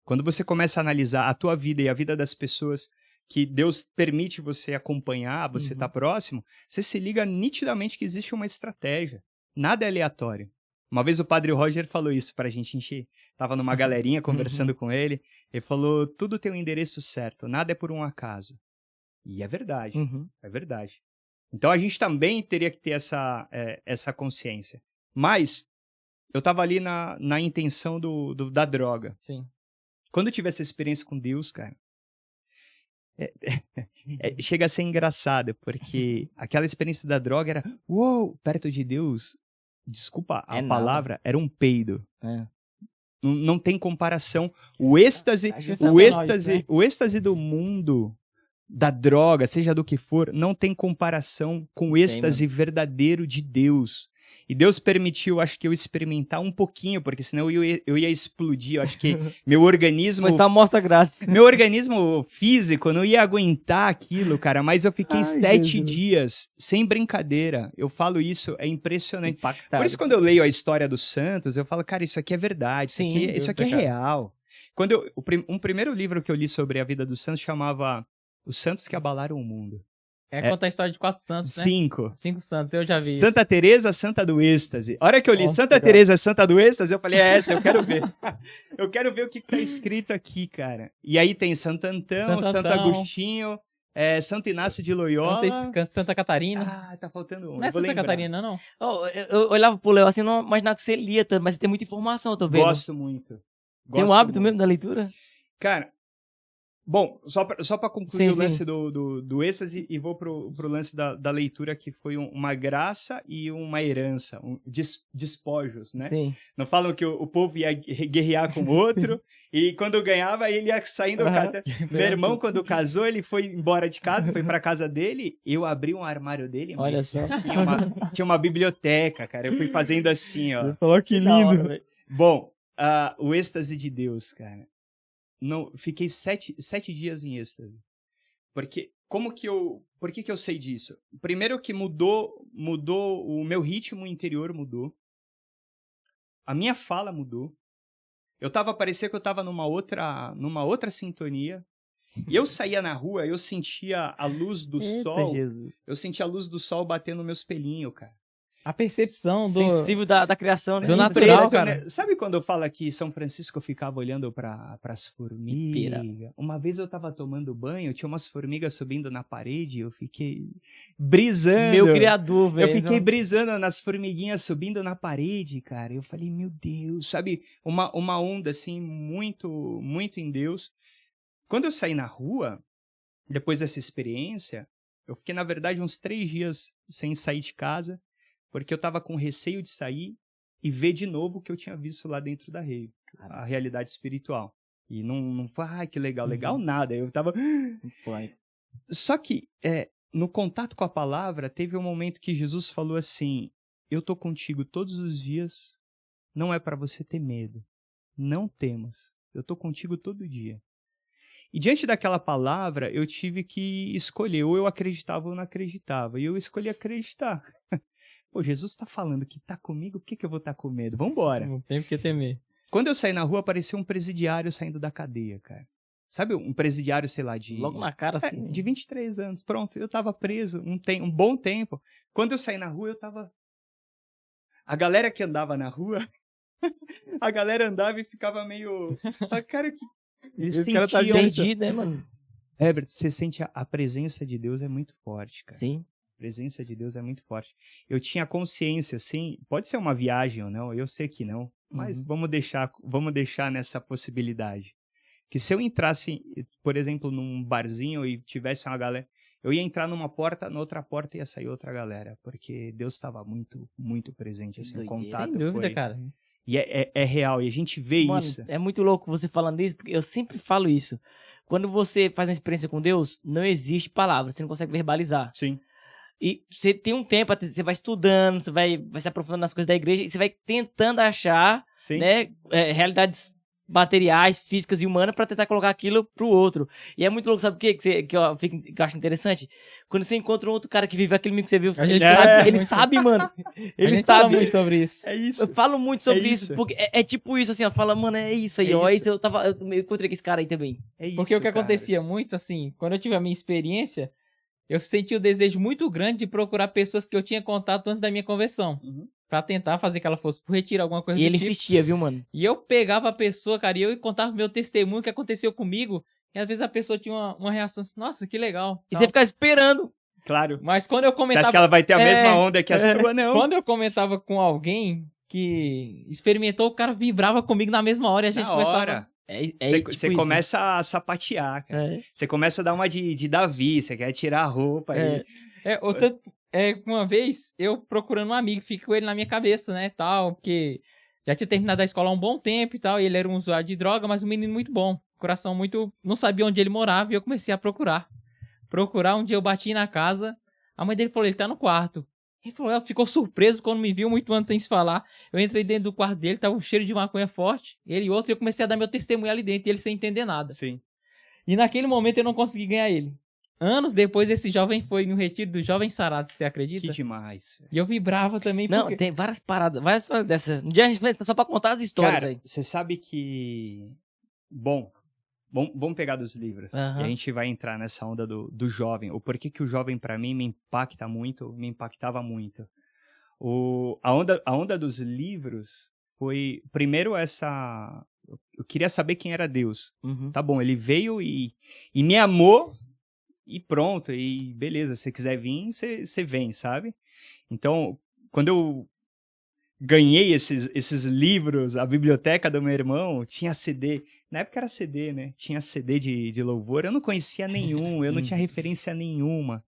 Quando você começa a analisar a tua vida e a vida das pessoas que Deus permite você acompanhar, você tá próximo, você se liga nitidamente que existe uma estratégia. Nada é aleatório. Uma vez o padre Roger falou isso pra gente, a gente tava numa galerinha conversando com ele, ele falou, tudo tem um endereço certo, nada é por um acaso. E é verdade, é verdade. Então a gente também teria que ter essa consciência. Mas eu tava ali na intenção da droga. Sim. Quando eu tive essa experiência com Deus, cara, chega a ser engraçado, porque aquela experiência da droga era, uou, perto de Deus, desculpa a palavra, era um peido. É. Não tem comparação. O êxtase do mundo, da droga, seja do que for, não tem comparação com o êxtase verdadeiro de Deus. E Deus permitiu, acho que eu experimentar um pouquinho, porque senão eu ia explodir. Eu acho que meu organismo... Mas tá uma amostra grátis. Meu organismo físico não ia aguentar aquilo, cara. Mas eu fiquei 7 dias, sem brincadeira. Eu falo isso, é impressionante. Impactado. Por isso, quando eu leio a história dos santos, eu falo, cara, isso aqui é verdade. Isso aqui é real. Um primeiro livro que eu li sobre a vida dos santos chamava Os Santos que Abalaram o Mundo. Conta a história de 4 santos, né? 5 santos, eu já vi. Santa Teresa, Santa do Êxtase. A hora que eu li Santa Teresa, Santa do Êxtase, eu falei, é essa, eu quero ver. Eu quero ver o que tá escrito aqui, cara. E aí tem Santo Antão, Santo Agostinho, Santo Inácio de Loyola. Santa Catarina. Ah, tá faltando um. Não é Santa Catarina, não? Eu olhava pro Léo assim, não imaginava que você lia tanto, mas você tem muita informação, eu tô vendo. Gosto muito. Tem um hábito mesmo da leitura? Cara, bom, só pra concluir o lance do êxtase e vou pro lance da leitura, que foi uma graça e uma herança, despojos, né? Sim. Não falam que o povo ia guerrear com o outro e quando ganhava ele ia saindo. Meu irmão, quando casou, ele foi embora de casa, foi pra casa dele, eu abri um armário dele, mas olha só. tinha uma biblioteca, cara, eu fui fazendo assim, ó. Você falou que lindo. Bom, o êxtase de Deus, cara. Não, fiquei 7 dias em êxtase. Porque, por que eu sei disso? Primeiro que mudou o meu ritmo interior mudou. A minha fala mudou. Parecia que eu tava numa outra sintonia. E eu saía na rua, eu sentia a luz do sol. Jesus. Eu sentia a luz do sol batendo nos meus pelinhos, cara. A percepção sensitivo da criação, né? Do natural, cara. Sabe quando eu falo que São Francisco ficava olhando para as formigas? Uma vez eu tava tomando banho, tinha umas formigas subindo na parede, eu fiquei brisando. Meu criador, velho. Eu fiquei brisando nas formiguinhas subindo na parede, cara. Eu falei, meu Deus, sabe? Uma onda assim, muito, muito em Deus. Quando eu saí na rua, depois dessa experiência, eu fiquei, na verdade, uns 3 dias sem sair de casa, porque eu tava com receio de sair e ver de novo o que eu tinha visto lá dentro da rave, a realidade espiritual. E não foi, que legal, nada. Eu tava... Só que, no contato com a palavra, teve um momento que Jesus falou assim, eu tô contigo todos os dias, não é para você ter medo. Não temas, eu tô contigo todo dia. E diante daquela palavra, eu tive que escolher, ou eu acreditava ou não acreditava. E eu escolhi acreditar. Pô, Jesus tá falando que tá comigo, por que eu vou estar com medo? Vambora. Não tem porque temer. Quando eu saí na rua, apareceu um presidiário saindo da cadeia, cara. Sabe, um presidiário, sei lá, Logo na cara, assim. de 23 anos. Pronto, eu tava preso um bom tempo. Quando eu saí na rua, eu tava... A galera que andava na rua, a galera andava e ficava meio... Ah, cara, que... Eles Esse cara tá sentiam... Perdido, né, mano? Herbert, você sente a presença de Deus é muito forte, cara. Sim. A presença de Deus é muito forte. Eu tinha consciência, assim, pode ser uma viagem ou não, eu sei que não, mas vamos deixar nessa possibilidade. Que se eu entrasse, por exemplo, num barzinho e tivesse uma galera, eu ia entrar numa porta, na outra porta ia sair outra galera, porque Deus estava muito, muito presente, assim, o contato Sem dúvida, foi... cara. E é real, e a gente vê Mano, isso. é muito louco você falando isso, porque eu sempre falo isso. Quando você faz uma experiência com Deus, não existe palavra, você não consegue verbalizar. Sim. E você tem um tempo, você vai estudando, você vai se aprofundando nas coisas da igreja, e você vai tentando achar, Sim. né, realidades materiais, físicas e humanas pra tentar colocar aquilo pro outro. E é muito louco, sabe o quê? Que eu acho interessante? Quando você encontra um outro cara que vive aquilo mesmo que você viu, A gente ele muito. sabe, mano. A Ele gente fala sabe. muito sobre isso. É isso. Eu falo muito sobre É isso, isso. porque é tipo isso, assim, ó. Fala, mano, é isso aí, É ó. isso. Eu encontrei com esse cara aí também. É isso, Porque o que cara. acontecia muito, assim, quando eu tive a minha experiência, eu senti o desejo muito grande de procurar pessoas que eu tinha contato antes da minha conversão. Uhum. Pra tentar fazer que ela fosse pro retiro, alguma coisa E do ele tipo. insistia, viu, mano? E eu pegava a pessoa, cara, e eu contava o meu testemunho, o que aconteceu comigo. E às vezes a pessoa tinha uma reação assim, nossa, que legal. E tal. você ficava esperando. Claro. Mas quando eu Você comentava... acha que ela vai ter a mesma onda que a sua? Não. Quando eu comentava com alguém que experimentou, o cara vibrava comigo na mesma hora e a gente Na começava... hora. Você Você começa a sapatear, cara. Você começa a dar uma de Davi, você quer tirar a roupa aí. Uma vez, eu procurando um amigo, fiquei com ele na minha cabeça, né, tal, porque já tinha terminado a escola há um bom tempo e tal, e ele era um usuário de droga, mas um menino muito bom, coração muito... Não sabia onde ele morava e eu comecei a procurar. Um dia eu bati na casa, a mãe dele falou, ele tá no quarto. Ele falou, ela ficou surpreso quando me viu muito antes de falar. Eu entrei dentro do quarto dele, tava um cheiro de maconha forte, ele e outro, e eu comecei a dar meu testemunho ali dentro, e ele sem entender nada. Sim. E naquele momento eu não consegui ganhar ele. Anos depois, esse jovem foi no retiro do Jovem Sarado, você acredita? Que demais. E eu vibrava também. Não, porque... tem várias paradas, várias histórias dessas. Um dia a gente fez só pra contar as histórias Cara, aí. você sabe que... Bom, vamos pegar dos livros. Aham. E a gente vai entrar nessa onda do jovem. O porquê que o jovem, pra mim, me impactava muito. A onda dos livros foi, primeiro, essa... Eu queria saber quem era Deus. Uhum. Tá bom, ele veio e me amou e pronto. E beleza, se você quiser vir, você vem, sabe? Então, quando eu ganhei esses livros, a biblioteca do meu irmão, tinha CD. Na época era CD, né? Tinha CD de louvor. Eu não conhecia nenhum, eu não tinha referência nenhuma.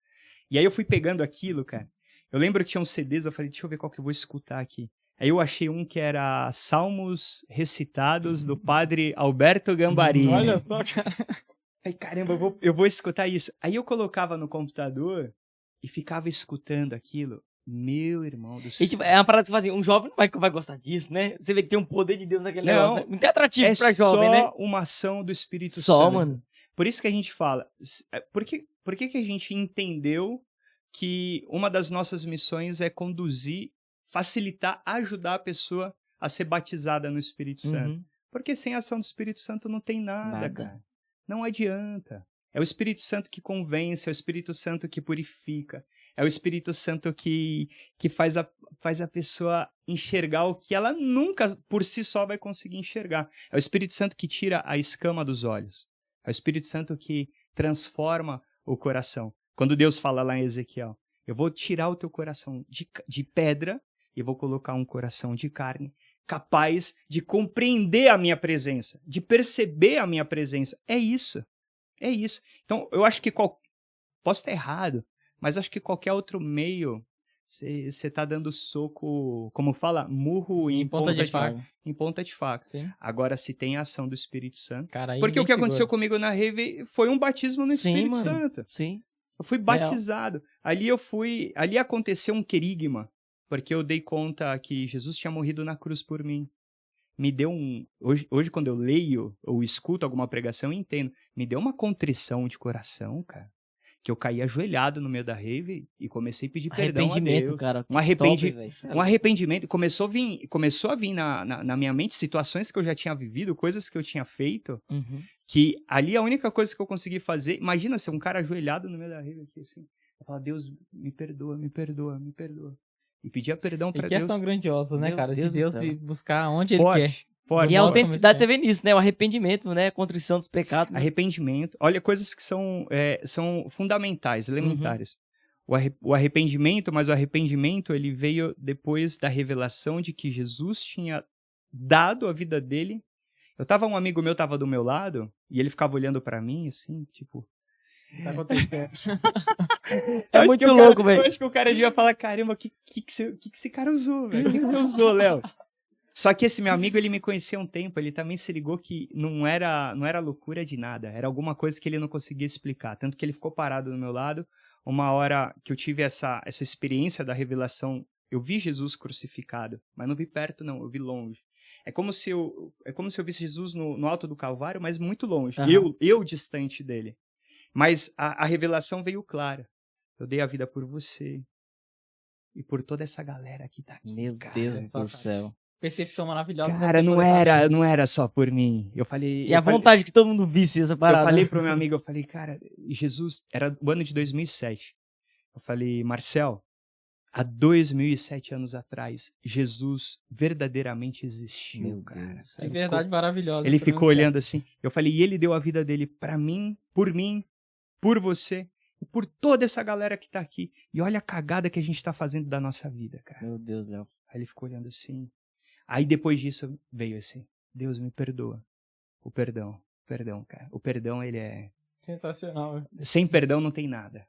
E aí eu fui pegando aquilo, cara. Eu lembro que tinha uns CDs, eu falei, deixa eu ver qual que eu vou escutar aqui. Aí eu achei um que era Salmos Recitados do padre Alberto Gambarini. Olha só, cara. Aí, caramba, eu vou escutar isso. Aí eu colocava no computador e ficava escutando aquilo. Meu irmão do céu. E, tipo, é uma parada que você faz assim, um jovem não vai gostar disso, né? Você vê que tem um poder de Deus naquele Não, negócio, né? Muito atrativo é pra jovem, né? só uma ação do Espírito Só, Santo. mano. Por isso que a gente fala... Por que a gente entendeu que uma das nossas missões é conduzir, facilitar, ajudar a pessoa a ser batizada no Espírito Santo? Uhum. Porque sem a ação do Espírito Santo não tem nada, cara. Não adianta. É o Espírito Santo que convence, é o Espírito Santo que purifica, é o Espírito Santo que faz a pessoa enxergar o que ela nunca por si só vai conseguir enxergar. É o Espírito Santo que tira a escama dos olhos. É o Espírito Santo que transforma o coração. Quando Deus fala lá em Ezequiel, eu vou tirar o teu coração de pedra e vou colocar um coração de carne, capaz de compreender a minha presença, de perceber a minha presença. É isso. É isso. Então, eu acho que posso estar errado, mas eu acho que qualquer outro meio, você tá dando soco, como fala, murro em ponta de faca. Em ponta de faca. Sim. Agora, se tem a ação do Espírito Santo. Cara, aí Porque o que ninguém aconteceu segura. comigo na Rave foi um batismo no Espírito mano. Santo. Sim. Eu fui batizado. Ali aconteceu um querigma, porque eu dei conta que Jesus tinha morrido na cruz por mim. Me deu hoje quando eu leio ou escuto alguma pregação, eu entendo. Me deu uma contrição de coração, cara. que eu caí ajoelhado no meio da rave e comecei a pedir perdão a Arrependimento, Deus. cara. Um arrependimento. Começou a vir na minha mente situações que eu já tinha vivido, coisas que eu tinha feito, que ali a única coisa que eu consegui fazer... Imagina ser um cara ajoelhado no meio da rave aqui, assim. Eu falava, Deus, me perdoa, me perdoa, me perdoa. E pedia perdão pra Deus. Que ação grandiosa, né, Meu cara? Deus de Deus do céu. buscar onde ele quer. E a autenticidade você vê nisso, né? O arrependimento, né? A contrição dos pecados. Né? Arrependimento. Olha, coisas que são fundamentais, elementares. O arrependimento, mas o arrependimento ele veio depois da revelação de que Jesus tinha dado a vida dele. Um amigo meu tava do meu lado e ele ficava olhando pra mim, assim, tipo... Tá acontecendo. É muito louco, velho. Eu acho que o cara devia falar, caramba, o que esse cara usou, velho? O que você usou, Léo? Só que esse meu amigo, ele me conhecia há um tempo, ele também se ligou que não era loucura de nada, era alguma coisa que ele não conseguia explicar. Tanto que ele ficou parado do meu lado. Uma hora que eu tive essa experiência da revelação, eu vi Jesus crucificado, mas não vi perto não, eu vi longe. É como se eu visse Jesus no alto do Calvário, mas muito longe, eu distante dele. Mas a revelação veio clara. Eu dei a vida por você e por toda essa galera que tá aqui. Meu Deus do céu. Percepção maravilhosa. Cara, não era só por mim. Eu falei... E a vontade que todo mundo visse essa parada. Eu falei pro meu amigo, cara, Jesus... Era o ano de 2007. Eu falei, Marcel, há 2007 anos atrás, Jesus verdadeiramente existiu, Meu cara. Deus. É verdade maravilhosa. Ele ficou olhando assim. Eu falei, e ele deu a vida dele pra mim, por você e por toda essa galera que tá aqui. E olha a cagada que a gente tá fazendo da nossa vida, cara. Meu Deus, Léo. Aí ele ficou olhando assim. Aí depois disso veio assim, Deus me perdoa. O perdão, cara. O perdão, ele é... Sensacional. Sem perdão não tem nada.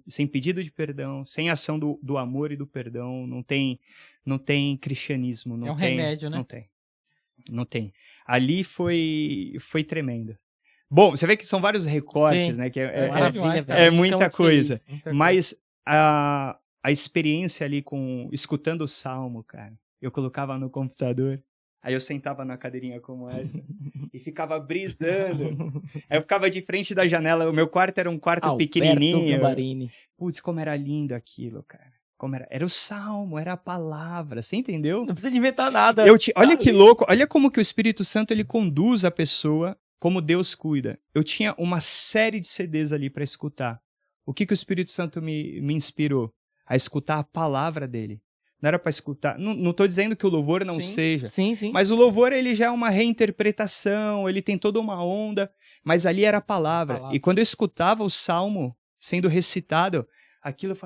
Sem pedido de perdão, sem ação do amor e do perdão, não tem cristianismo. Não é um tem, remédio, né? Não tem. Ali foi tremendo. Bom, você vê que são vários recortes, né? Que é muita coisa. Mas a experiência ali escutando o Salmo, cara, eu colocava no computador, aí eu sentava na cadeirinha como essa e ficava brisando. Aí eu ficava de frente da janela, o meu quarto era um quarto pequenininho. Putz, como era lindo aquilo, cara. Era o Salmo, era a palavra, você entendeu? Não precisa inventar nada. Olha que louco, olha como que o Espírito Santo ele conduz a pessoa, como Deus cuida. Eu tinha uma série de CDs ali para escutar. O que o Espírito Santo me inspirou? A escutar a palavra dele. Não era para escutar... Não estou dizendo que o louvor não seja. Sim. Mas o louvor ele já é uma reinterpretação, ele tem toda uma onda, mas ali era a palavra. E quando eu escutava o Salmo sendo recitado, aquilo...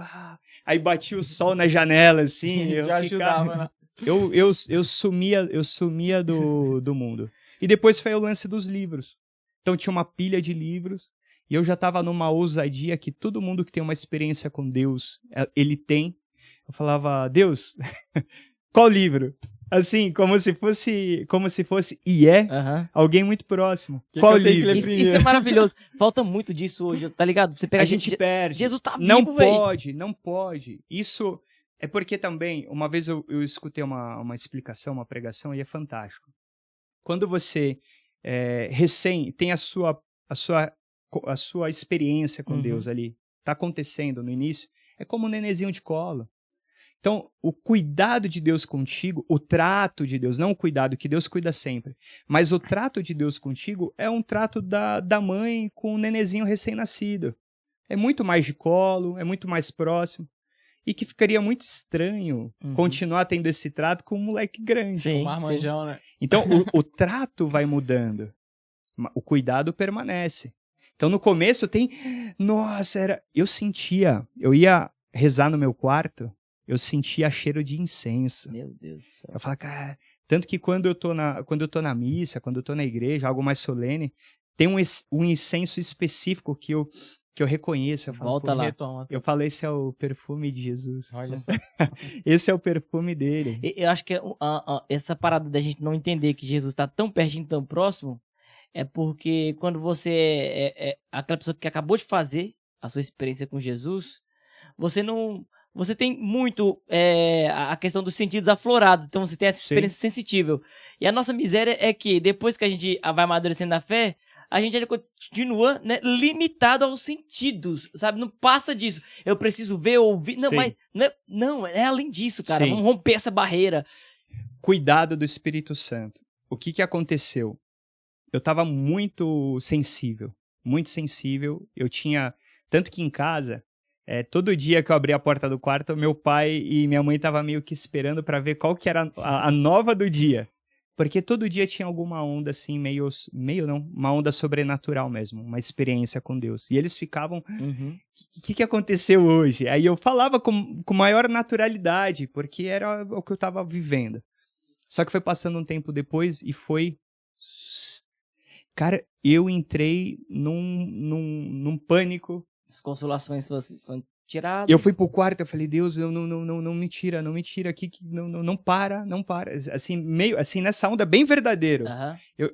Aí batia o sol na janela, assim. Já ajudava, né? Eu sumia do mundo. E depois foi o lance dos livros. Então tinha uma pilha de livros, e eu já estava numa ousadia que todo mundo que tem uma experiência com Deus, ele tem. Eu falava, Deus, qual livro? Assim, como se fosse alguém muito próximo. Qual livro? Isso é maravilhoso. Falta muito disso hoje, tá ligado? Você pega a gente perde. Jesus tá vivo, velho. Não pode. Isso é porque também, uma vez eu escutei uma explicação, uma pregação, e é fantástico. Quando você recém tem a sua experiência com Deus ali, tá acontecendo no início, é como um nenenzinho de colo. Então, o cuidado de Deus contigo, o trato de Deus, não o cuidado, que Deus cuida sempre, mas o trato de Deus contigo é um trato da mãe com o nenenzinho recém-nascido. É muito mais de colo, é muito mais próximo. E que ficaria muito estranho continuar tendo esse trato com um moleque grande. Sim, um marmanjão, né? Então, o trato vai mudando. O cuidado permanece. Então, no começo eu ia rezar no meu quarto, eu sentia cheiro de incenso. Meu Deus do céu. Eu falava, cara... Tanto que quando eu tô na missa, quando eu tô na igreja, algo mais solene, tem um incenso específico que eu reconheço. Eu falo, volta lá. Eu falo, esse é o perfume de Jesus. Olha só. Esse é o perfume dele. Eu acho que essa parada da gente não entender que Jesus está tão pertinho, tão próximo, é porque quando você é aquela pessoa que acabou de fazer a sua experiência com Jesus, você tem muito a questão dos sentidos aflorados, então você tem essa experiência sensitível. E a nossa miséria é que depois que a gente vai amadurecendo na fé, a gente ainda continua, né, limitado aos sentidos, sabe? Não passa disso. Eu preciso ver, ouvir. Não, Sim. mas não é além disso, cara. Sim. Vamos romper essa barreira. Cuidado do Espírito Santo. O que aconteceu? Eu tava muito sensível. Eu tinha... Tanto que em casa, todo dia que eu abria a porta do quarto, meu pai e minha mãe estavam meio que esperando pra ver qual que era a nova do dia. Porque todo dia tinha alguma onda assim, meio não, uma onda sobrenatural mesmo, uma experiência com Deus. E eles ficavam, o que aconteceu hoje? Aí eu falava com maior naturalidade, porque era o que eu tava vivendo. Só que foi passando um tempo depois e foi... Cara, eu entrei num pânico. As consolações foram tiradas. Eu fui pro quarto, eu falei, Deus, não me tira aqui, não para. Assim, meio assim, nessa onda bem verdadeiro.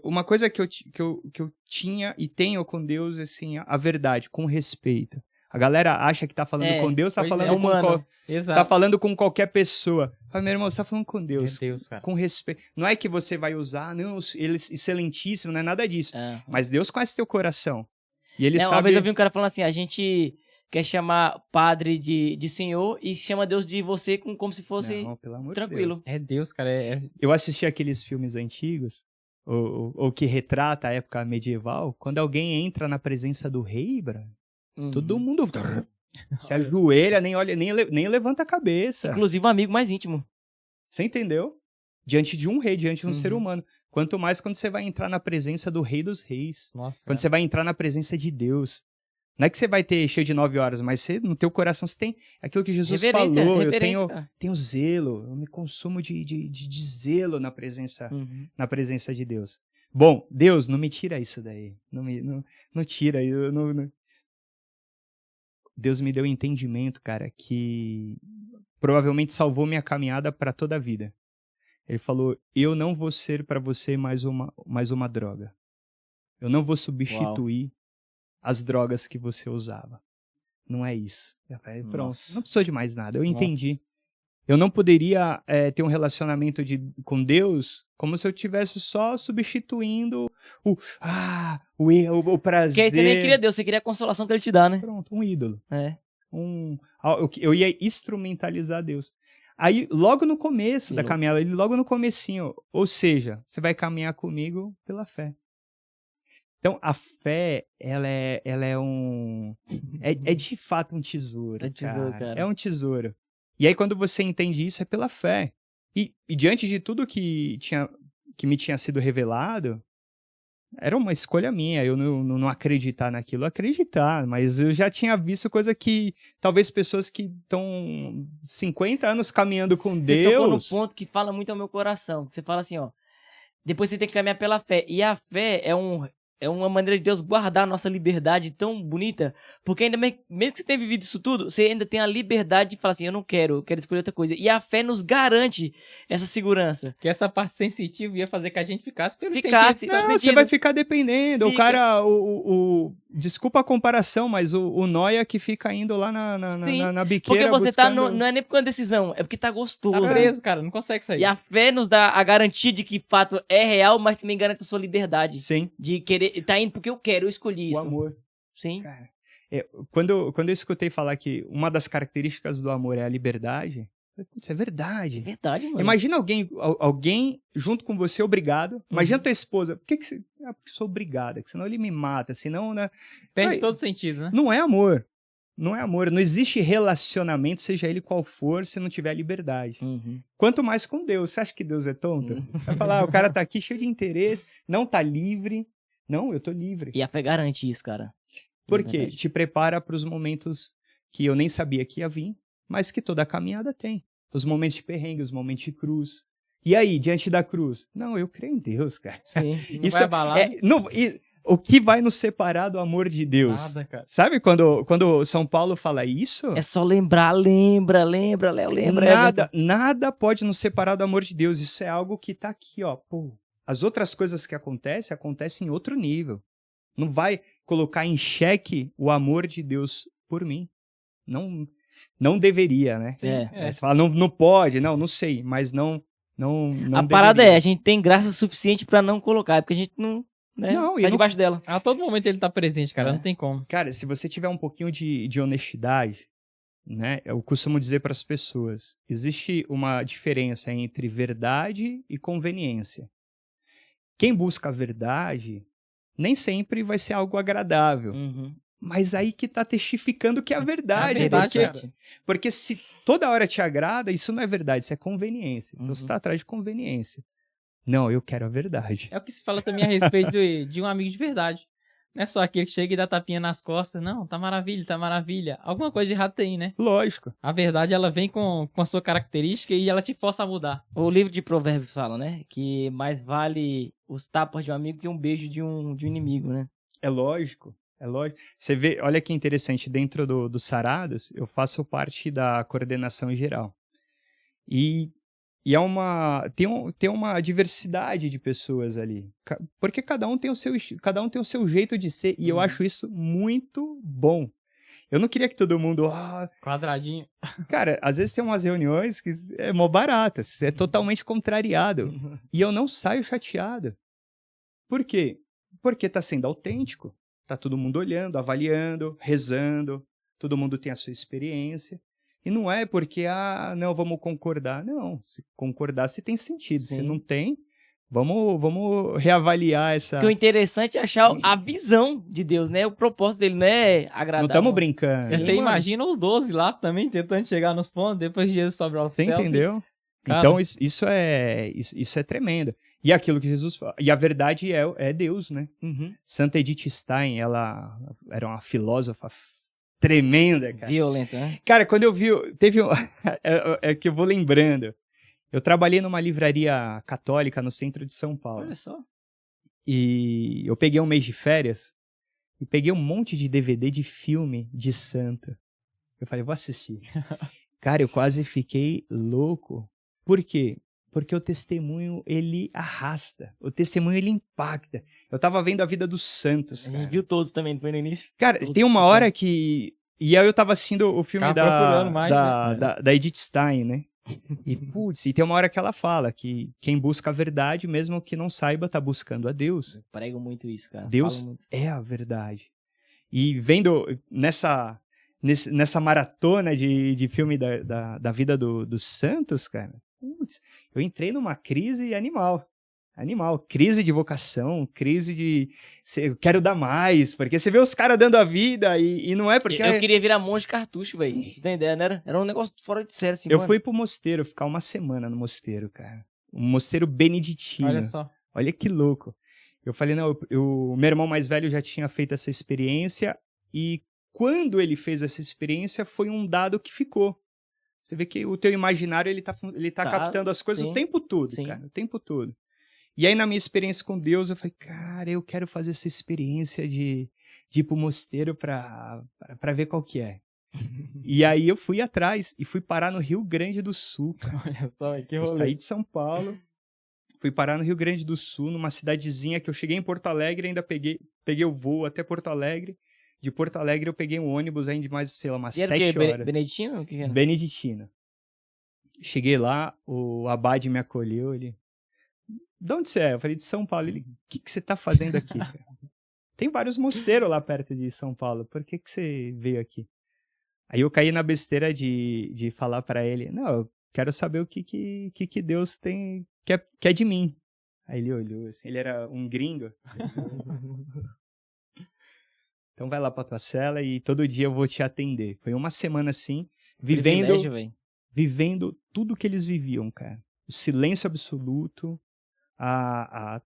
Uma coisa que eu tinha e tenho com Deus, assim, a verdade, com respeito. A galera acha que tá falando com Deus, tá falando com qualquer pessoa. Fala, meu irmão, você tá falando com Deus. Deus, cara. Com respeito. Não é que você vai usar, não, ele é excelentíssimo, não é nada disso. Mas Deus conhece teu coração. E ele sabe... Uma vez eu vi um cara falando assim, a gente quer chamar padre de senhor e chama Deus de você como se fosse não, pelo amor tranquilo. De Deus. É Deus, cara. Eu assisti aqueles filmes antigos, ou que retrata a época medieval, quando alguém entra na presença do rei, todo mundo se ajoelha, nem olha, nem levanta a cabeça. Inclusive um amigo mais íntimo. Você entendeu? Diante de um rei, diante de um ser humano. Quanto mais quando você vai entrar na presença do Rei dos Reis. Nossa, quando você vai entrar na presença de Deus. Não é que você vai ter cheio de 9 horas, mas no teu coração você tem aquilo que Jesus falou. Eu tenho zelo, eu me consumo de zelo na presença de Deus. Bom, Deus, não me tira isso daí. Não tira. Deus me deu um entendimento, cara, que provavelmente salvou minha caminhada para toda a vida. Ele falou, eu não vou ser para você mais uma droga. Eu não vou substituir as drogas que você usava. Não é isso. Eu falei, pronto, não precisou de mais nada. Eu entendi. Eu não poderia ter um relacionamento com Deus como se eu estivesse só substituindo o prazer. Porque você nem queria Deus, você queria a consolação que ele te dá, né? Pronto, um ídolo. Eu ia instrumentalizar Deus. Aí, logo no começo da caminhada, logo no comecinho, ou seja, você vai caminhar comigo pela fé. Então, a fé, ela é de fato um tesouro. É um tesouro, cara. É um tesouro. E aí, quando você entende isso, é pela fé. E diante de tudo que me tinha sido revelado, era uma escolha minha, eu não acreditar naquilo, acreditar, mas eu já tinha visto coisa que talvez pessoas que estão 50 anos caminhando com Deus... Você tocou no ponto que fala muito ao meu coração, você fala assim, ó, depois você tem que caminhar pela fé, e a fé é uma maneira de Deus guardar a nossa liberdade tão bonita, porque ainda mesmo que você tenha vivido isso tudo, você ainda tem a liberdade de falar assim, eu quero escolher outra coisa. E a fé nos garante essa segurança. Que essa parte sensitiva ia fazer que a gente ficasse pelo sentido. Não, você vai ficar dependendo. O cara, desculpa a comparação, mas o nóia que fica indo lá na biqueira. Porque você não é nem por uma decisão, é porque tá gostoso. Tá preso, cara, não consegue sair. E a fé nos dá a garantia de que fato é real, mas também garante a sua liberdade. Sim. De querer, tá indo porque eu quero, eu escolhi isso. O amor. Sim. Cara, quando eu escutei falar que uma das características do amor é a liberdade, isso é verdade. É verdade, mano. Imagina alguém junto com você, obrigado. Imagina tua esposa. Por que você... porque eu sou obrigada, senão ele me mata, senão... Né? Perde todo sentido, né? Não é amor. Não é amor. Não existe relacionamento, seja ele qual for, se não tiver liberdade. Quanto mais com Deus. Você acha que Deus é tonto? Vai falar, o cara tá aqui cheio de interesse, não tá livre. Não, eu tô livre. E a fé garante isso, cara. Por quê? Te prepara para os momentos que eu nem sabia que ia vir, mas que toda a caminhada tem. Os momentos de perrengue, os momentos de cruz. E aí, diante da cruz? Não, eu creio em Deus, cara. Sim, não vai abalar. O que vai nos separar do amor de Deus? Nada, cara. Sabe quando São Paulo fala isso? É só lembra, Léo, lembra. Nada pode nos separar do amor de Deus. Isso é algo que tá aqui, ó. Pô, as outras coisas que acontecem em outro nível. Não vai colocar em xeque o amor de Deus por mim. Não deveria, né? Você fala, não pode, não sei, mas não a parada a gente tem graça suficiente pra não colocar, porque a gente não né? Não, e Sai não- debaixo dela. A todo momento ele tá presente, cara, É. não tem como. Cara, se você tiver um pouquinho de honestidade, né? Eu costumo dizer para as pessoas, existe uma diferença entre verdade e conveniência. Quem busca a verdade nem sempre vai ser algo agradável. Uhum. Mas aí que tá testificando que é a verdade. verdade, porque se toda hora te agrada, isso não é verdade, isso é conveniência. Então Uhum. você tá atrás de conveniência. Não, eu quero a verdade. É o que se fala também a respeito de um amigo de verdade. Não é só aquele que chega e dá tapinha nas costas. Não, tá maravilha, tá maravilha. Alguma coisa de errado tem, né? Lógico. A verdade, ela vem com a sua característica e ela te força a mudar. O livro de Provérbios fala, né? Que mais vale os tapas de um amigo que um beijo de um inimigo, né? É lógico. É lógico. Você vê, olha que interessante, dentro do Sarados, eu faço parte da coordenação geral. E tem uma diversidade de pessoas ali. Porque cada um tem o seu jeito de ser, e eu acho isso muito bom. Eu não queria que todo mundo... Quadradinho. Cara, às vezes tem umas reuniões que é mó baratas, é totalmente contrariado. E eu não saio chateado. Por quê? Porque tá sendo autêntico. Tá todo mundo olhando, avaliando, rezando. Todo mundo tem a sua experiência. E não é porque, não, vamos concordar. Não, se concordar, se tem sentido. Sim. Se não tem, vamos reavaliar essa... Porque o interessante é achar a visão de Deus, né? O propósito dele não é agradar. Não estamos brincando. Sim, Você mano. imagina os 12 lá também tentando chegar nos pontos, depois de Jesus sobre aos Você céus. entendeu? Cara. Então, isso é tremendo. E aquilo que Jesus fala. E a verdade é Deus, né? Uhum. Santa Edith Stein, ela era uma filósofa tremenda, cara. Violenta, né? Cara, quando eu vi... é que eu vou lembrando. Eu trabalhei numa livraria católica no centro de São Paulo. Olha só. E eu peguei um mês de férias e peguei um monte de DVD de filme de santo. Eu falei, vou assistir. Cara, eu quase fiquei louco. Por quê? Porque o testemunho, ele arrasta. O testemunho, ele impacta. Eu tava vendo a vida dos santos, A cara. gente viu todos também, não foi no início? Cara, Todos tem uma que hora que... E aí eu tava assistindo o filme Tava procurando mais, da Edith Stein, né? E, putz, e tem uma hora que ela fala que quem busca a verdade, mesmo que não saiba, tá buscando a Deus. Eu prego muito isso, cara. Deus Falo muito. é a verdade. E vendo nessa maratona de filme da vida dos santos, cara, putz, eu entrei numa crise animal. Crise de vocação, crise de... Eu quero dar mais, porque você vê os caras dando a vida e não é porque... Eu queria virar monge cartucho, velho. Você tem ideia, né? Era um negócio fora de série, assim. Eu mano. fui pro mosteiro, ficar uma semana no mosteiro, cara. Um mosteiro beneditino. Olha só. Olha que louco. Eu falei, não, meu irmão mais velho já tinha feito essa experiência e quando ele fez essa experiência foi um dado que ficou. Você vê que o teu imaginário, ele tá captando as coisas sim. o tempo todo, Sim. cara, o tempo todo. E aí na minha experiência com Deus, eu falei, cara, eu quero fazer essa experiência de ir pro mosteiro pra ver qual que é. E aí eu fui atrás e fui parar no Rio Grande do Sul, cara. Olha só, que Eu rolê. saí de São Paulo, fui parar no Rio Grande do Sul, numa cidadezinha que eu cheguei em Porto Alegre, ainda peguei o voo até Porto Alegre. De Porto Alegre eu peguei um ônibus aí de mais, sei lá, umas E era o 7 quê? horas. Beneditino? O que era? Beneditina. Cheguei lá, o abade me acolheu, ele... De onde você é? Eu falei, de São Paulo. Ele, o que você tá fazendo aqui, cara? Tem vários mosteiros lá perto de São Paulo, por que você veio aqui? Aí eu caí na besteira de falar pra ele, não, eu quero saber o que Deus tem, quer de mim. Aí ele olhou assim, ele era um gringo. Então vai lá pra tua cela e todo dia eu vou te atender. Foi uma semana assim, Privilégio, velho. vivendo tudo que eles viviam, cara. O silêncio absoluto,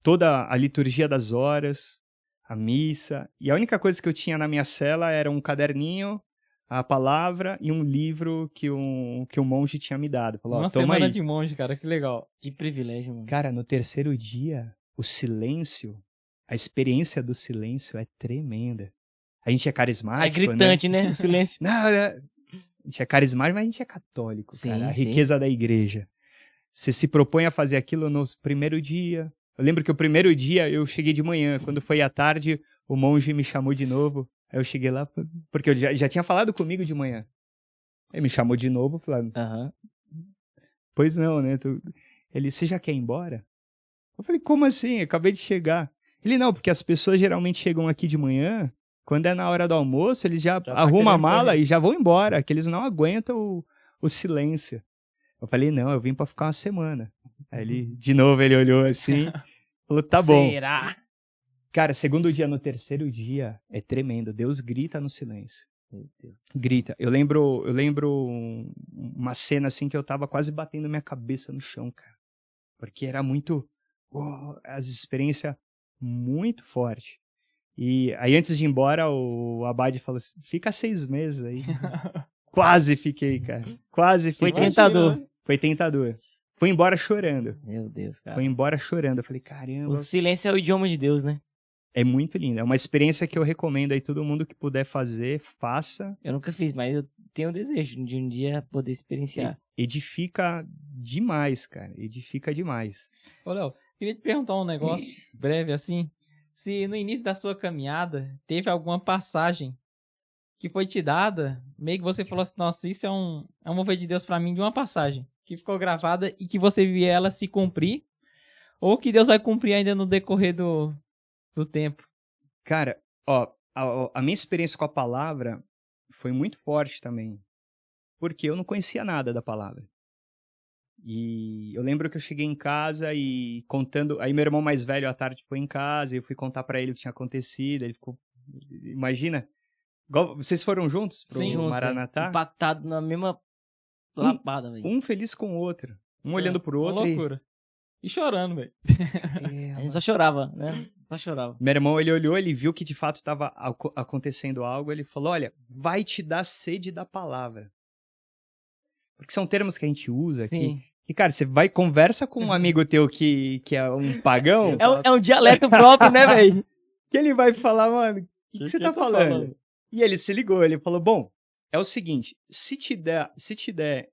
toda a liturgia das horas, a missa. E a única coisa que eu tinha na minha cela era um caderninho, a palavra e um livro que um monge tinha me dado. Falou, Uma toma semana aí. de monge, cara, que legal. Que privilégio, mano. Cara, no terceiro dia, o silêncio, a experiência do silêncio é tremenda. A gente é É carismático, gritante, né? O silêncio. Não, a gente é carismático, mas a gente é católico, Sim, cara. A sim. riqueza da igreja. Você se propõe a fazer aquilo no primeiro dia. Eu lembro que o primeiro dia eu cheguei de manhã. Quando foi à tarde, o monge me chamou de novo. Aí eu cheguei lá, porque eu já tinha falado comigo de manhã. Ele me chamou de novo, falando, Aham. pois não, né? Ele, você já quer ir embora? Eu falei, como assim? Eu acabei de chegar. Ele, não, porque as pessoas geralmente chegam aqui de manhã, quando é na hora do almoço, eles já tá arrumam a querendo mala correr. e já vão embora, que eles não aguentam o silêncio. Eu falei, não, eu vim pra ficar uma semana. Aí de novo, ele olhou assim, falou, tá bom. Será? Cara, segundo dia, no terceiro dia, é tremendo. Deus grita no silêncio. Meu Deus do céu. Grita. Eu lembro uma cena assim que eu tava quase batendo minha cabeça no chão, cara. Porque era muito... as experiências muito fortes. E aí, antes de ir embora, o Abade falou assim, fica 6 meses aí. Quase fiquei, cara. Quase Foi fiquei. tentador. Foi tentador. Fui embora chorando. Meu Deus, cara. Foi embora chorando. Eu falei, caramba. O silêncio é o idioma de Deus, né? É muito lindo. É uma experiência que eu recomendo aí todo mundo que puder fazer, faça. Eu nunca fiz, mas eu tenho o desejo de um dia poder experienciar. Edifica demais, cara. Edifica demais. Ô, Léo, queria te perguntar um negócio breve assim. Se no início da sua caminhada teve alguma passagem que foi te dada, meio que você falou assim, nossa, isso é um mover de Deus pra mim de uma passagem que ficou gravada e que você via ela se cumprir, ou que Deus vai cumprir ainda no decorrer do tempo. Cara, ó, a minha experiência com a palavra foi muito forte também. Porque eu não conhecia nada da palavra. E eu lembro que eu cheguei em casa e contando... Aí meu irmão mais velho à tarde foi em casa e eu fui contar pra ele o que tinha acontecido. Ele ficou... Imagina... Vocês foram juntos pro Sim, juntos, Maranatá? impactado na mesma lapada, velho. Um feliz com o outro. Um olhando pro Uma outro loucura. E chorando, velho. A gente só chorava, né? Só chorava. Meu irmão, ele olhou, ele viu que de fato estava acontecendo algo. Ele falou, olha, vai te dar sede da palavra. Porque são termos que a gente usa aqui. Sim. E, cara, você vai conversa com um amigo teu que é um pagão, É um dialeto próprio, né, velho? que ele vai falar, mano, o que você tá falando? E ele se ligou, ele falou, bom, é o seguinte, se te der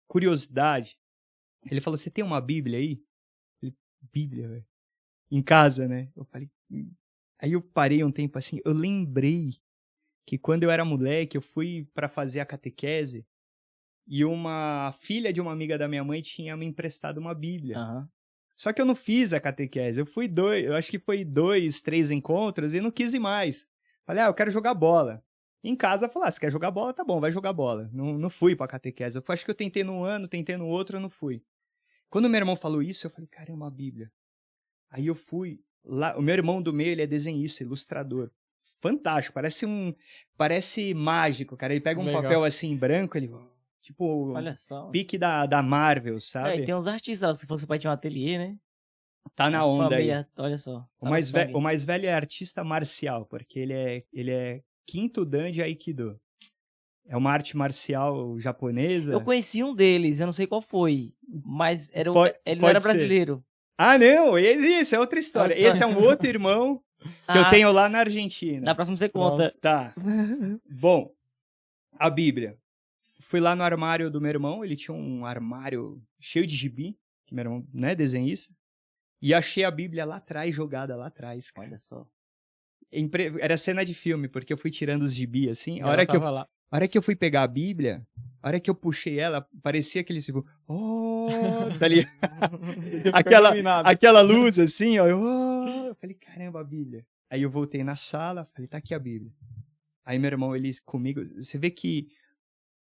curiosidade, ele falou, você tem uma Bíblia aí? Bíblia, velho. Em casa, né? Eu falei... Aí eu parei um tempo assim, eu lembrei que quando eu era moleque, eu fui pra fazer a catequese e uma filha de uma amiga da minha mãe tinha me emprestado uma Bíblia. Aham. Só que eu não fiz a catequese, eu acho que foi 2, 3 encontros e não quis ir mais. Falei, eu quero jogar bola. Em casa, eu falei, se quer jogar bola, tá bom, vai jogar bola. Não fui pra catequese. Acho que eu tentei num ano, tentei no outro, eu não fui. Quando meu irmão falou isso, eu falei, caramba, a Bíblia. Aí eu fui lá, o meu irmão do meio, ele é desenhista, ilustrador. Fantástico, parece mágico, cara. Ele pega um Legal. papel assim branco, ele tipo Olha só. pique da Marvel, sabe? É, tem uns artistas, se fosse o pai tinha um ateliê, né? Tá na onda aí. Família, olha só. O mais velho é artista marcial, porque ele é quinto dan de Aikido. É uma arte marcial japonesa. Eu conheci um deles, eu não sei qual foi, mas ele não Pode era ser. brasileiro. Ah, não, isso é outra história. Outra Esse é um outro irmão que eu tenho lá na Argentina. Na próxima você conta. Tá. Bom, a Bíblia. Fui lá no armário do meu irmão, ele tinha um armário cheio de gibi, que meu irmão, né, desenhista, e achei a Bíblia lá atrás, jogada lá atrás, cara. Olha só. Era cena de filme, porque eu fui tirando os gibi, assim, a Ela hora que tava lá. a hora que eu fui pegar a Bíblia, a hora que eu puxei ela, parecia aquele tipo, tá ali, aquela luz assim, ó, eu falei, caramba, a Bíblia. Aí eu voltei na sala, falei, tá aqui a Bíblia. Aí meu irmão, ele comigo, você vê que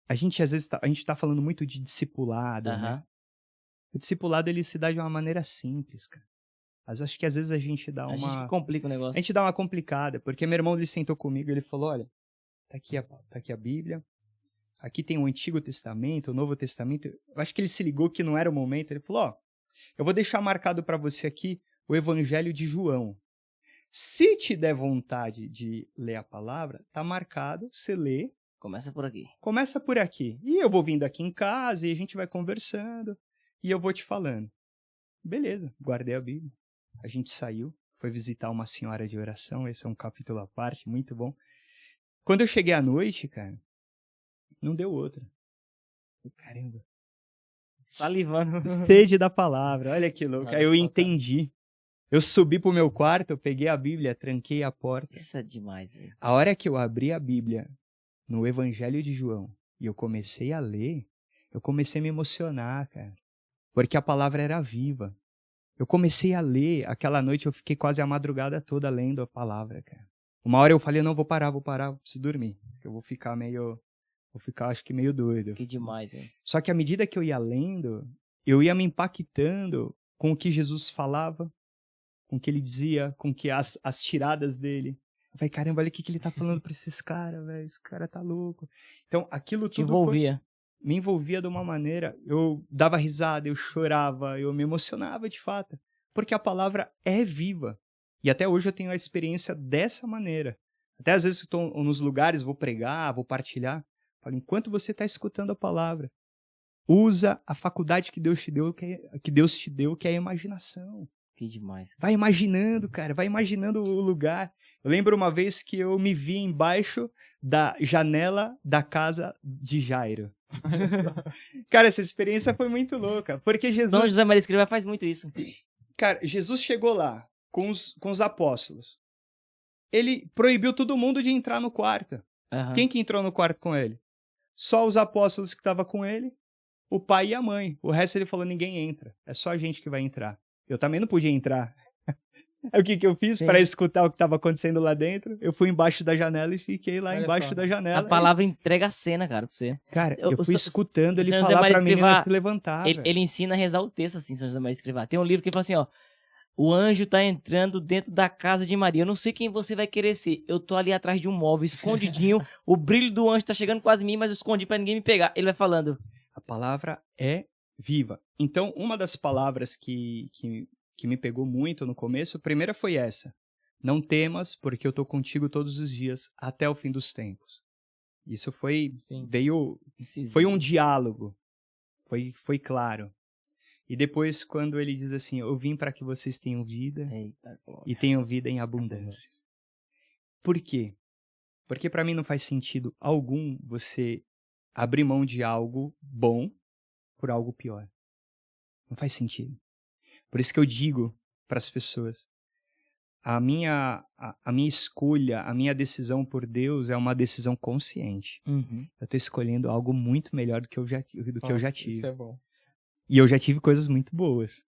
a gente às vezes a gente tá falando muito de discipulado, né? O discipulado, ele se dá de uma maneira simples, cara. Mas acho que às vezes a gente dá A gente complica o negócio. A gente dá uma complicada, porque meu irmão, ele sentou comigo e ele falou, olha, tá aqui a Bíblia, aqui tem o Antigo Testamento, o Novo Testamento. Eu acho que ele se ligou que não era o momento. Ele falou, eu vou deixar marcado para você aqui o Evangelho de João. Se te der vontade de ler a palavra, tá marcado, você lê. Começa por aqui. Começa por aqui. E eu vou vindo aqui em casa e a gente vai conversando e eu vou te falando. Beleza, guardei a Bíblia. A gente saiu, foi visitar uma senhora de oração, esse é um capítulo à parte, muito bom. Quando eu cheguei à noite, cara, não deu outra. Caramba. Salivando. Sede da palavra, olha que louco. Olha Aí eu só, entendi. Eu subi pro meu quarto, eu peguei a Bíblia, tranquei a porta. Isso é demais, velho. A hora que eu abri a Bíblia no Evangelho de João e eu comecei a ler, eu comecei a me emocionar, cara. Porque a palavra era viva. Eu comecei a ler, aquela noite eu fiquei quase a madrugada toda lendo a palavra, cara. Uma hora eu falei, não, vou parar, preciso dormir. Eu vou ficar acho que meio doido. Que demais, hein? Só que à medida que eu ia lendo, eu ia me impactando com o que Jesus falava, com o que ele dizia, com que as tiradas dele. Eu falei, caramba, olha o que ele tá falando pra esses caras, velho. Esse cara tá louco. Então, aquilo Te tudo envolvia. me envolvia de uma maneira, eu dava risada, eu chorava, eu me emocionava de fato. Porque a palavra é viva. E até hoje eu tenho a experiência dessa maneira. Até às vezes eu estou nos lugares, vou pregar, vou partilhar. Falo, enquanto você está escutando a palavra, usa a faculdade que Deus te deu, que é a imaginação. Que demais. Vai imaginando, cara, vai imaginando o lugar. Eu lembro uma vez que eu me vi embaixo da janela da casa de Jairo. Cara, essa experiência foi muito louca, porque Jesus... São José Maria Escrivá faz muito isso. Cara, Jesus chegou lá com os apóstolos. Ele proibiu todo mundo de entrar no quarto. Uhum. Quem que entrou no quarto com ele? Só os apóstolos que estavam com ele, o pai e a mãe. O resto ele falou, ninguém entra. É só a gente que vai entrar. Eu também não podia entrar. O que eu fiz para escutar o que estava acontecendo lá dentro? Eu fui embaixo da janela e fiquei lá embaixo da janela. A palavra entrega a cena, cara, pra você. Cara, eu fui escutando ele São falar José pra Maria menina Escrivá, se levantar. Ele ensina a rezar o texto assim, São José Maria Escrivá. Tem um livro que fala assim, ó. O anjo tá entrando dentro da casa de Maria. Eu não sei quem você vai querer ser. Eu tô ali atrás de um móvel, escondidinho. O brilho do anjo tá chegando quase em mim, mas eu escondi pra ninguém me pegar. Ele vai falando. A palavra é viva. Então, uma das palavras que me pegou muito no começo, a primeira foi essa. Não temas, porque eu tô contigo todos os dias, até o fim dos tempos. Isso foi um diálogo. Foi claro. E depois, quando ele diz assim, eu vim para que vocês tenham vida e tenham vida em abundância. Por quê? Porque para mim não faz sentido algum você abrir mão de algo bom por algo pior. Não faz sentido. Por isso que eu digo para as pessoas, a minha escolha, a minha decisão por Deus é uma decisão consciente. Uhum. Eu estou escolhendo algo muito melhor do que eu já tive. Isso é bom. E eu já tive coisas muito boas.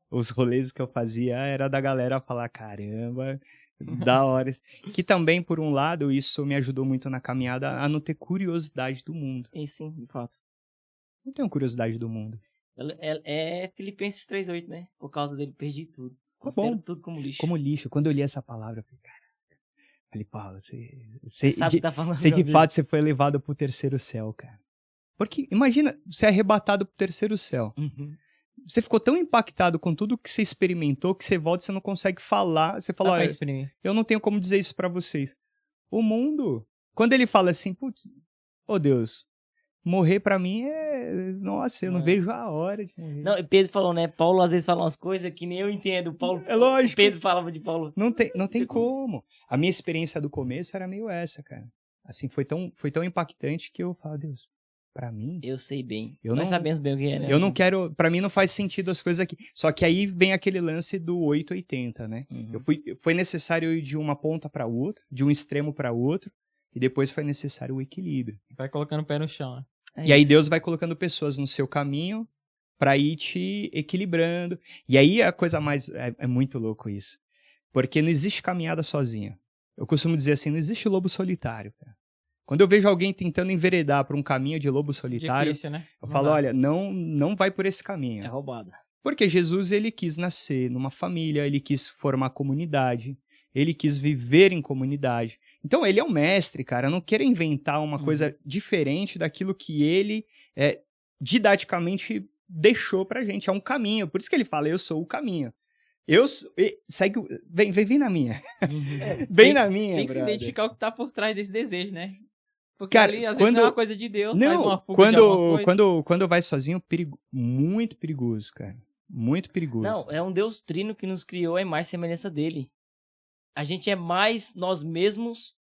Os rolês que eu fazia era da galera falar, caramba, da hora. Que também, por um lado, isso me ajudou muito na caminhada a não ter curiosidade do mundo. E sim, de fato. Não tenho curiosidade do mundo. É Filipenses 3:8, né? Por causa dele, perdi tudo. Bom, tudo como lixo. Como lixo. Quando eu li essa palavra, eu falei, caraca. Falei, Paulo, você sabe o que tá falando. Você de fato você foi levado pro terceiro céu, cara. Porque, imagina, você é arrebatado pro terceiro céu. Uhum. Você ficou tão impactado com tudo que você experimentou que você volta e você não consegue falar. Você fala, olha, eu não tenho como dizer isso pra vocês. O mundo, quando ele fala assim, putz, Deus, morrer pra mim nossa, eu não vejo a hora de morrer. Não, Pedro falou, né? Paulo às vezes fala umas coisas que nem eu entendo. Paulo, é lógico. Pedro falava de Paulo. Não tem como. A minha experiência do começo era meio essa, cara. Assim, foi tão impactante que eu falo, Deus, pra mim... Eu sei bem. Nós sabemos bem o que é, né? Eu não quero... Pra mim não faz sentido as coisas aqui. Só que aí vem aquele lance do 880, né? Uhum. Foi necessário ir de uma ponta pra outra, de um extremo pra outro, e depois foi necessário o equilíbrio. Vai colocando o pé no chão, né? E aí Deus vai colocando pessoas no seu caminho pra ir te equilibrando. E aí a coisa mais... É muito louco isso. Porque não existe caminhada sozinha. Eu costumo dizer assim, não existe lobo solitário, cara. Quando eu vejo alguém tentando enveredar por um caminho de lobo solitário, difícil, né? eu falo, olha, não vai por esse caminho. É roubada. Porque Jesus, ele quis nascer numa família, ele quis formar comunidade, ele quis viver em comunidade. Então, ele é um mestre, cara. Eu não quero inventar uma coisa diferente daquilo que ele didaticamente deixou pra gente. É um caminho. Por isso que ele fala, eu sou o caminho. Vem na minha. Vem na minha, tem que brother. se identificar o que tá por trás desse desejo, né? Porque cara, ali, às vezes, não é uma coisa de Deus, não, faz uma fuga de alguma coisa. Quando vai sozinho, muito perigoso, cara. Muito perigoso. Não, é um Deus trino que nos criou a imagem e semelhança dele. A gente é mais nós mesmos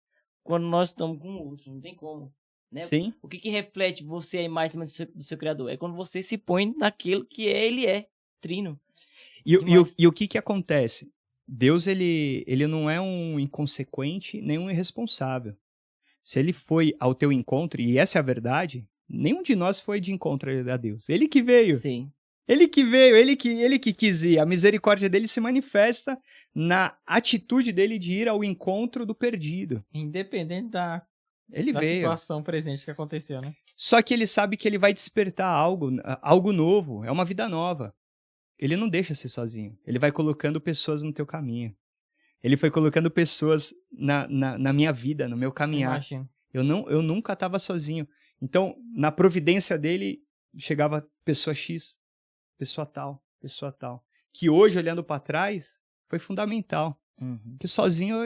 quando nós estamos com o outro, não tem como. Né? Sim. O que reflete você a imagem e semelhança do seu Criador? É quando você se põe naquilo que ele é, trino. E o que acontece? Deus, ele não é um inconsequente, nem um irresponsável. Se ele foi ao teu encontro, e essa é a verdade, nenhum de nós foi de encontro a Deus. Ele que veio. Sim. Ele que veio, ele que quis ir. A misericórdia dele se manifesta na atitude dele de ir ao encontro do perdido. Independente da Ele veio. situação presente que aconteceu, né? Só que ele sabe que ele vai despertar algo novo, é uma vida nova. Ele não deixa ser sozinho. Ele vai colocando pessoas no teu caminho. Ele foi colocando pessoas na minha vida, no meu caminhar. Imagino. Eu nunca estava sozinho. Então, na providência dele, chegava pessoa X, pessoa tal. Que hoje, olhando para trás, foi fundamental. Que sozinho eu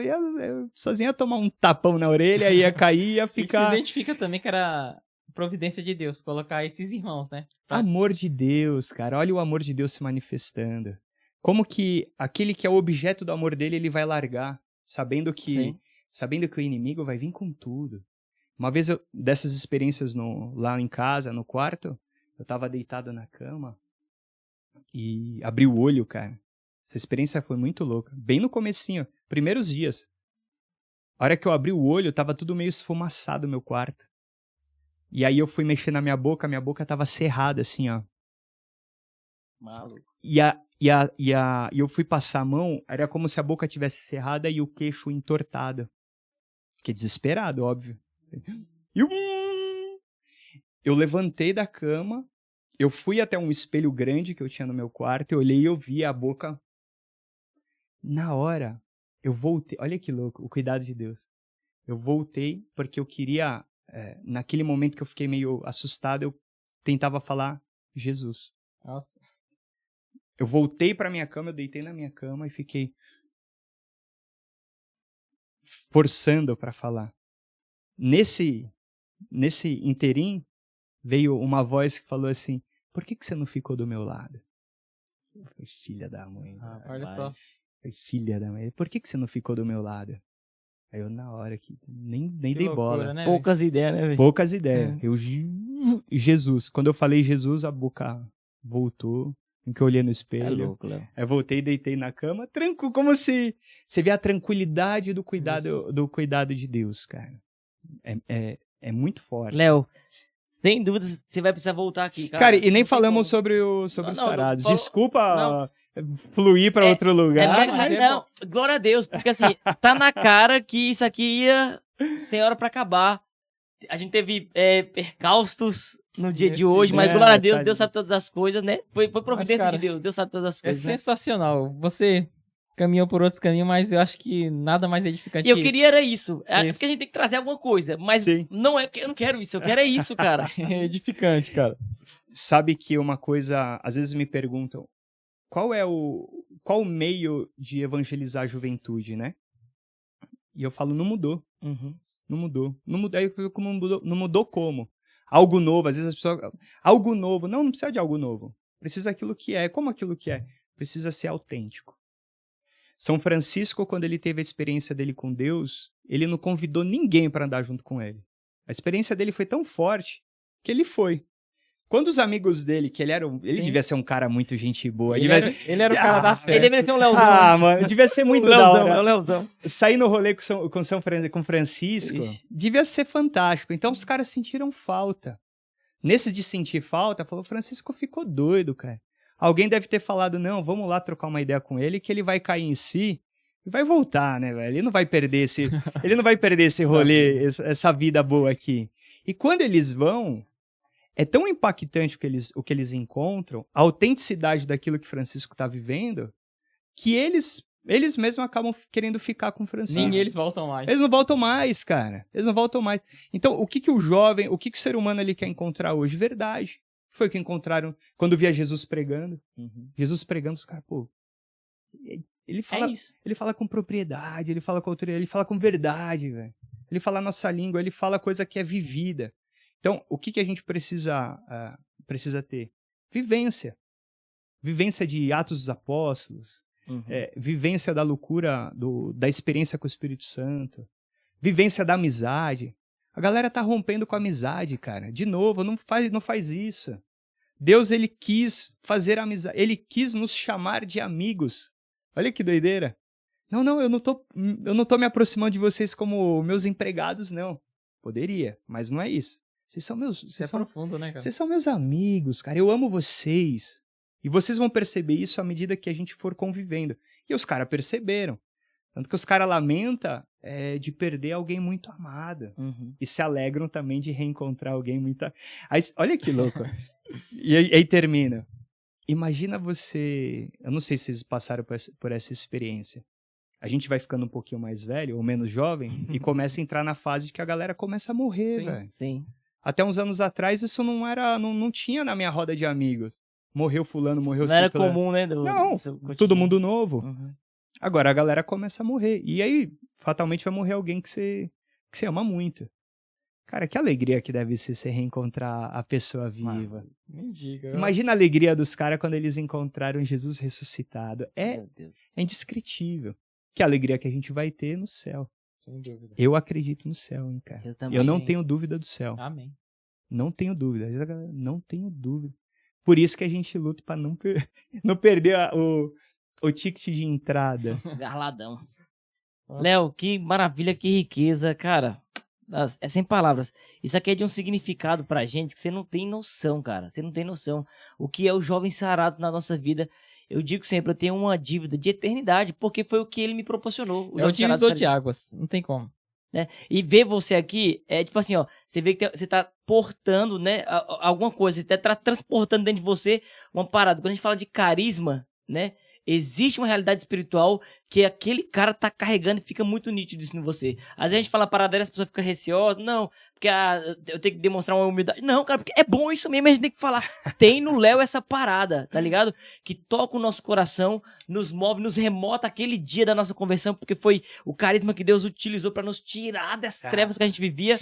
ia tomar um tapão na orelha, ia cair, ia ficar... E se identifica também que era providência de Deus, colocar esses irmãos, né? Amor de Deus, cara. Olha o amor de Deus se manifestando. Como que aquele que é o objeto do amor dele, ele vai largar, sabendo que o inimigo vai vir com tudo. Uma vez, dessas experiências lá em casa, no quarto, eu tava deitado na cama e abri o olho, cara. Essa experiência foi muito louca. Bem no comecinho, primeiros dias. A hora que eu abri o olho, tava tudo meio esfumaçado no meu quarto. E aí eu fui mexer na minha boca tava cerrada, assim, ó. Maluco. E eu fui passar a mão, era como se a boca tivesse cerrada e o queixo entortado. Fiquei desesperado, óbvio. Eu levantei da cama, eu fui até um espelho grande que eu tinha no meu quarto, eu olhei e eu vi a boca. Na hora, eu voltei. Olha que louco, o cuidado de Deus. Eu voltei porque eu queria... naquele momento que eu fiquei meio assustado, eu tentava falar Jesus. Nossa. Eu voltei pra minha cama, eu deitei na minha cama e fiquei forçando pra falar. Nesse interim, veio uma voz que falou assim, por que você não ficou do meu lado? Eu falei, filha da mãe. Olha só. Falei, filha da mãe, por que você não ficou do meu lado? Aí eu, na hora que nem dei loucura, bola. né, Poucas ideias, né, velho? Poucas ideias. Jesus. Quando eu falei Jesus, a boca voltou. Em que eu olhei no espelho. É louco, Léo. Aí voltei e deitei na cama, tranquilo, como se... Você vê a tranquilidade do cuidado de Deus, cara. É muito forte. Léo, sem dúvida, você vai precisar voltar aqui, cara. Cara, e nem Não tem falamos como. sobre os sarados. falou- Desculpa fluir pra outro lugar. Não, glória a Deus, porque assim, tá na cara que isso aqui ia sem hora pra acabar. A gente teve percalços no dia de hoje, mas glória a Deus, Deus sabe todas as coisas, né? Foi providência cara, de Deus, Deus sabe todas as É coisas, né? sensacional. Você caminhou por outros caminhos, mas eu acho que nada mais edificante E eu que queria era isso. É Isso. porque a gente tem que trazer alguma coisa, mas Sim. não é que eu não quero isso, eu quero é isso, cara. É edificante, cara. Sabe que uma coisa... Às vezes me perguntam, qual o meio de evangelizar a juventude, né? E eu falo, não mudou. Uhum. Não mudou. Não mudou. Aí eu fico, não mudou como? Algo novo. Às vezes as pessoas... Algo novo. Não precisa de algo novo. Precisa aquilo que é. Como aquilo que é? Precisa ser autêntico. São Francisco, quando ele teve a experiência dele com Deus, ele não convidou ninguém para andar junto com ele. A experiência dele foi tão forte que ele foi. Quando os amigos dele, que ele Sim. devia ser um cara muito gente boa. Ele era o cara das Ele festas. deveria ser um Leozão. Ah, mano, devia ser muito da Leozão, hora. é o Leozão. Sair no rolê com Francisco, Ixi. devia ser fantástico. Então os caras sentiram falta. Nesse de sentir falta, falou, Francisco ficou doido, cara. Alguém deve ter falado, não, vamos lá trocar uma ideia com ele, que ele vai cair em si e vai voltar, né, velho? Ele não vai perder esse rolê, essa vida boa aqui. E quando eles vão, é tão impactante o que eles encontram, a autenticidade daquilo que Francisco está vivendo, que eles mesmos acabam querendo ficar com Francisco. Nem eles voltam mais. Eles não voltam mais, cara. Eles não voltam mais. Então, o que o jovem, o que o ser humano ele quer encontrar hoje? Verdade. Foi o que encontraram quando via Jesus pregando. Uhum. Jesus pregando, os caras, pô... Ele fala, É isso. ele fala com propriedade, ele fala com autoridade, ele fala com verdade, velho. Ele fala a nossa língua, ele fala coisa que é vivida. Então, o que a gente precisa ter? Vivência. Vivência de Atos dos Apóstolos, Uhum. vivência da loucura, da experiência com o Espírito Santo, vivência da amizade. A galera tá rompendo com a amizade, cara. De novo, não faz isso. Deus, ele quis fazer amizade, ele quis nos chamar de amigos. Olha que doideira. Não, eu não tô me aproximando de vocês como meus empregados, não. Poderia, mas não é isso. Vocês são meus... Isso é profundo, né, cara? Vocês são meus amigos, cara. Eu amo vocês. E vocês vão perceber isso à medida que a gente for convivendo. E os caras perceberam. Tanto que os caras lamentam de perder alguém muito amado. Uhum. E se alegram também de reencontrar alguém muito... Aí, olha que louco. E aí termina. Imagina você... Eu não sei se vocês passaram por essa experiência. A gente vai ficando um pouquinho mais velho, ou menos jovem, e começa a entrar na fase de que a galera começa a morrer, velho. Sim. Até uns anos atrás, isso não tinha na minha roda de amigos. Morreu fulano, morreu Não era ciclano. comum, né? Não, todo mundo novo. Agora a galera começa a morrer. E aí, fatalmente, vai morrer alguém que você ama muito. Cara, que alegria que deve ser você reencontrar a pessoa viva. Me diga. Imagina a alegria dos caras quando eles encontraram Jesus ressuscitado. Meu Deus. É indescritível. Que alegria que a gente vai ter no céu. Sem dúvida. Eu acredito no céu, hein, cara. Eu também. Eu não tenho dúvida do céu. Amém. Não tenho dúvida. Às vezes a galera, não tenho dúvida. Por isso que a gente luta pra não perder o ticket de entrada. Garladão. Léo, que maravilha, que riqueza, cara. É sem palavras. Isso aqui é de um significado pra gente que você não tem noção, cara. Você não tem noção. O que é os jovens sarados na nossa vida. Eu digo sempre, eu tenho uma dívida de eternidade, porque foi o que ele me proporcionou. É o divisor de águas. Não tem como. Né? E ver você aqui, é tipo assim, ó, você vê que você tá portando, né, alguma coisa, você tá transportando dentro de você uma parada. Quando a gente fala de carisma, né, existe uma realidade espiritual que aquele cara tá carregando e fica muito nítido isso em você. Às vezes a gente fala parada dela, as pessoas ficam receosas, não, porque eu tenho que demonstrar uma humildade. Não, cara, porque é bom isso mesmo, a gente tem que falar. Tem no Léo essa parada, tá ligado? Que toca o nosso coração, nos move, nos remota aquele dia da nossa conversão, porque foi o carisma que Deus utilizou pra nos tirar das trevas que a gente vivia.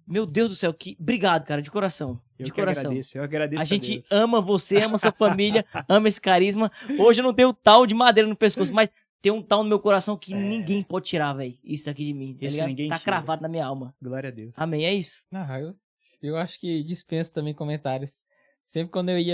Meu Deus do céu, obrigado, cara, de coração. De coração. Eu agradeço A gente Deus. ama você, ama sua família, ama esse carisma. Hoje eu não tenho tal de madeira no pescoço, mas tem um tal no meu coração que ninguém pode tirar, velho. Isso aqui de mim, tá Esse ligado? ninguém Tá tira. cravado na minha alma. Glória a Deus. Amém, é isso? Eu acho que dispenso também comentários. Sempre quando eu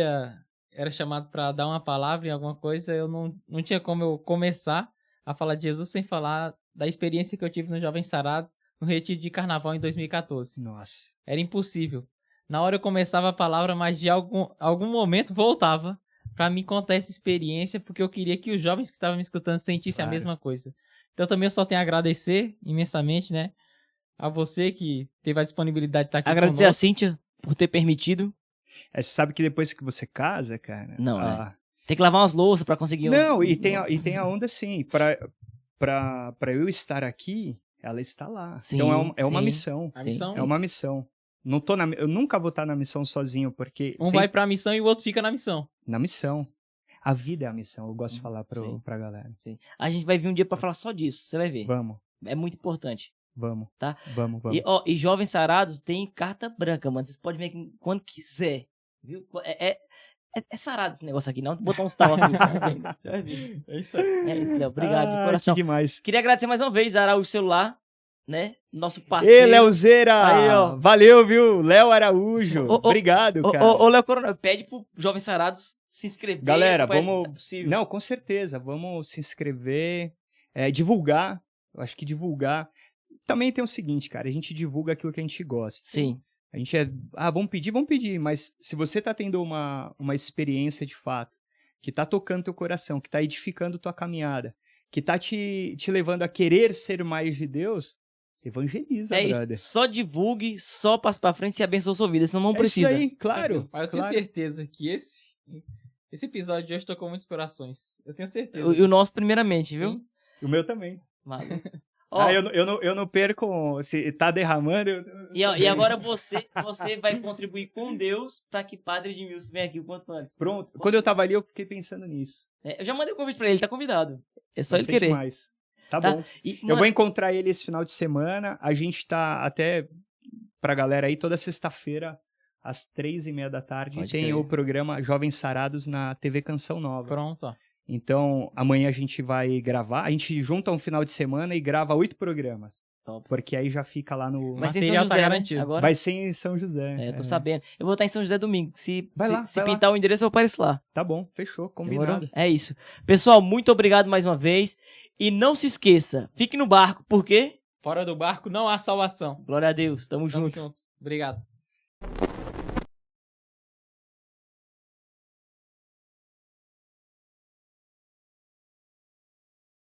era chamado pra dar uma palavra em alguma coisa, eu não tinha como eu começar a falar de Jesus sem falar da experiência que eu tive nos Jovens Sarados, no retiro de carnaval em 2014. Nossa. Era impossível. Na hora eu começava a palavra, mas de algum momento voltava pra me contar essa experiência, porque eu queria que os jovens que estavam me escutando sentissem a mesma coisa. Então também eu só tenho a agradecer imensamente, né, a você que teve a disponibilidade de estar aqui Agradecer a conosco. Cíntia por ter permitido. Você sabe que depois que você casa, cara... Não, tem que lavar umas louças pra conseguir... Não, e tem a onda assim, pra eu estar aqui, ela está lá. Sim, então é uma sim. missão. A missão, É uma missão. Eu nunca vou estar na missão sozinho, porque... um vai pra missão e o outro fica na missão. Na missão. A vida é a missão, eu gosto de falar Sim. pra galera. Sim. A gente vai vir um dia pra falar só disso, você vai ver. Vamos, É muito importante. Tá? vamos. E Jovens Sarados tem carta branca, mano. Vocês podem ver aqui quando quiser. Viu? É sarado esse negócio aqui, não. Vou botar uns tal aqui. Você vai ver. É isso aí. É isso, Léo. Obrigado de coração. Que demais. Queria agradecer mais uma vez, Araújo Celular, né? Nosso parceiro. Ê, Leozeira! Aí, ó. Valeu, viu? Léo Araújo. Ô, ô, Obrigado, cara. Ô, Léo Coronel, pede pro Jovens Sarados se inscrever. Galera, Não é vamos... possível. Não, com certeza. Vamos se inscrever, divulgar. Eu acho que divulgar. Também tem o seguinte, cara. A gente divulga aquilo que a gente gosta. Sim. A gente vamos pedir. Mas se você tá tendo uma experiência de fato, que tá tocando teu coração, que tá edificando tua caminhada, que tá te levando a querer ser mais de Deus, evangeliza, brother. Isso. Só divulgue, só passe pra frente e abençoe a sua vida, senão não É precisa. isso aí, claro. Mas eu tenho certeza que esse episódio de hoje tocou muitos corações. Eu tenho certeza. E o nosso primeiramente, viu? Sim. O meu também. Maluco. Ó, Eu não perco, se tá derramando... e agora você vai contribuir com Deus pra que Padre Edmilson venha aqui o quanto antes. Pronto. Quando eu tava ali, eu fiquei pensando nisso. Eu já mandei o convite pra ele, tá convidado. É só Vai ele ser querer. demais. Tá Tá? bom. E, Eu vou encontrar ele esse final de semana. A gente tá até pra galera aí, toda sexta-feira, às 3:30 da tarde, Pode tem crer. o programa Jovens Sarados na TV Canção Nova. Pronto, ó. Então, amanhã a gente vai gravar. A gente junta um final de semana e grava 8 programas. Top. Porque aí já fica lá no... Mas tem material São tá José, né? garantido. Agora? Vai ser em São José. Tô sabendo. Eu vou estar em São José domingo. Se Vai lá. pintar o endereço, eu apareço lá. Tá bom, fechou, Demorou? combinado. É isso. Pessoal, muito obrigado mais uma vez. E não se esqueça, fique no barco. Por quê? Fora do barco não há salvação. Glória a Deus. Tamo Tamo junto. junto. Obrigado.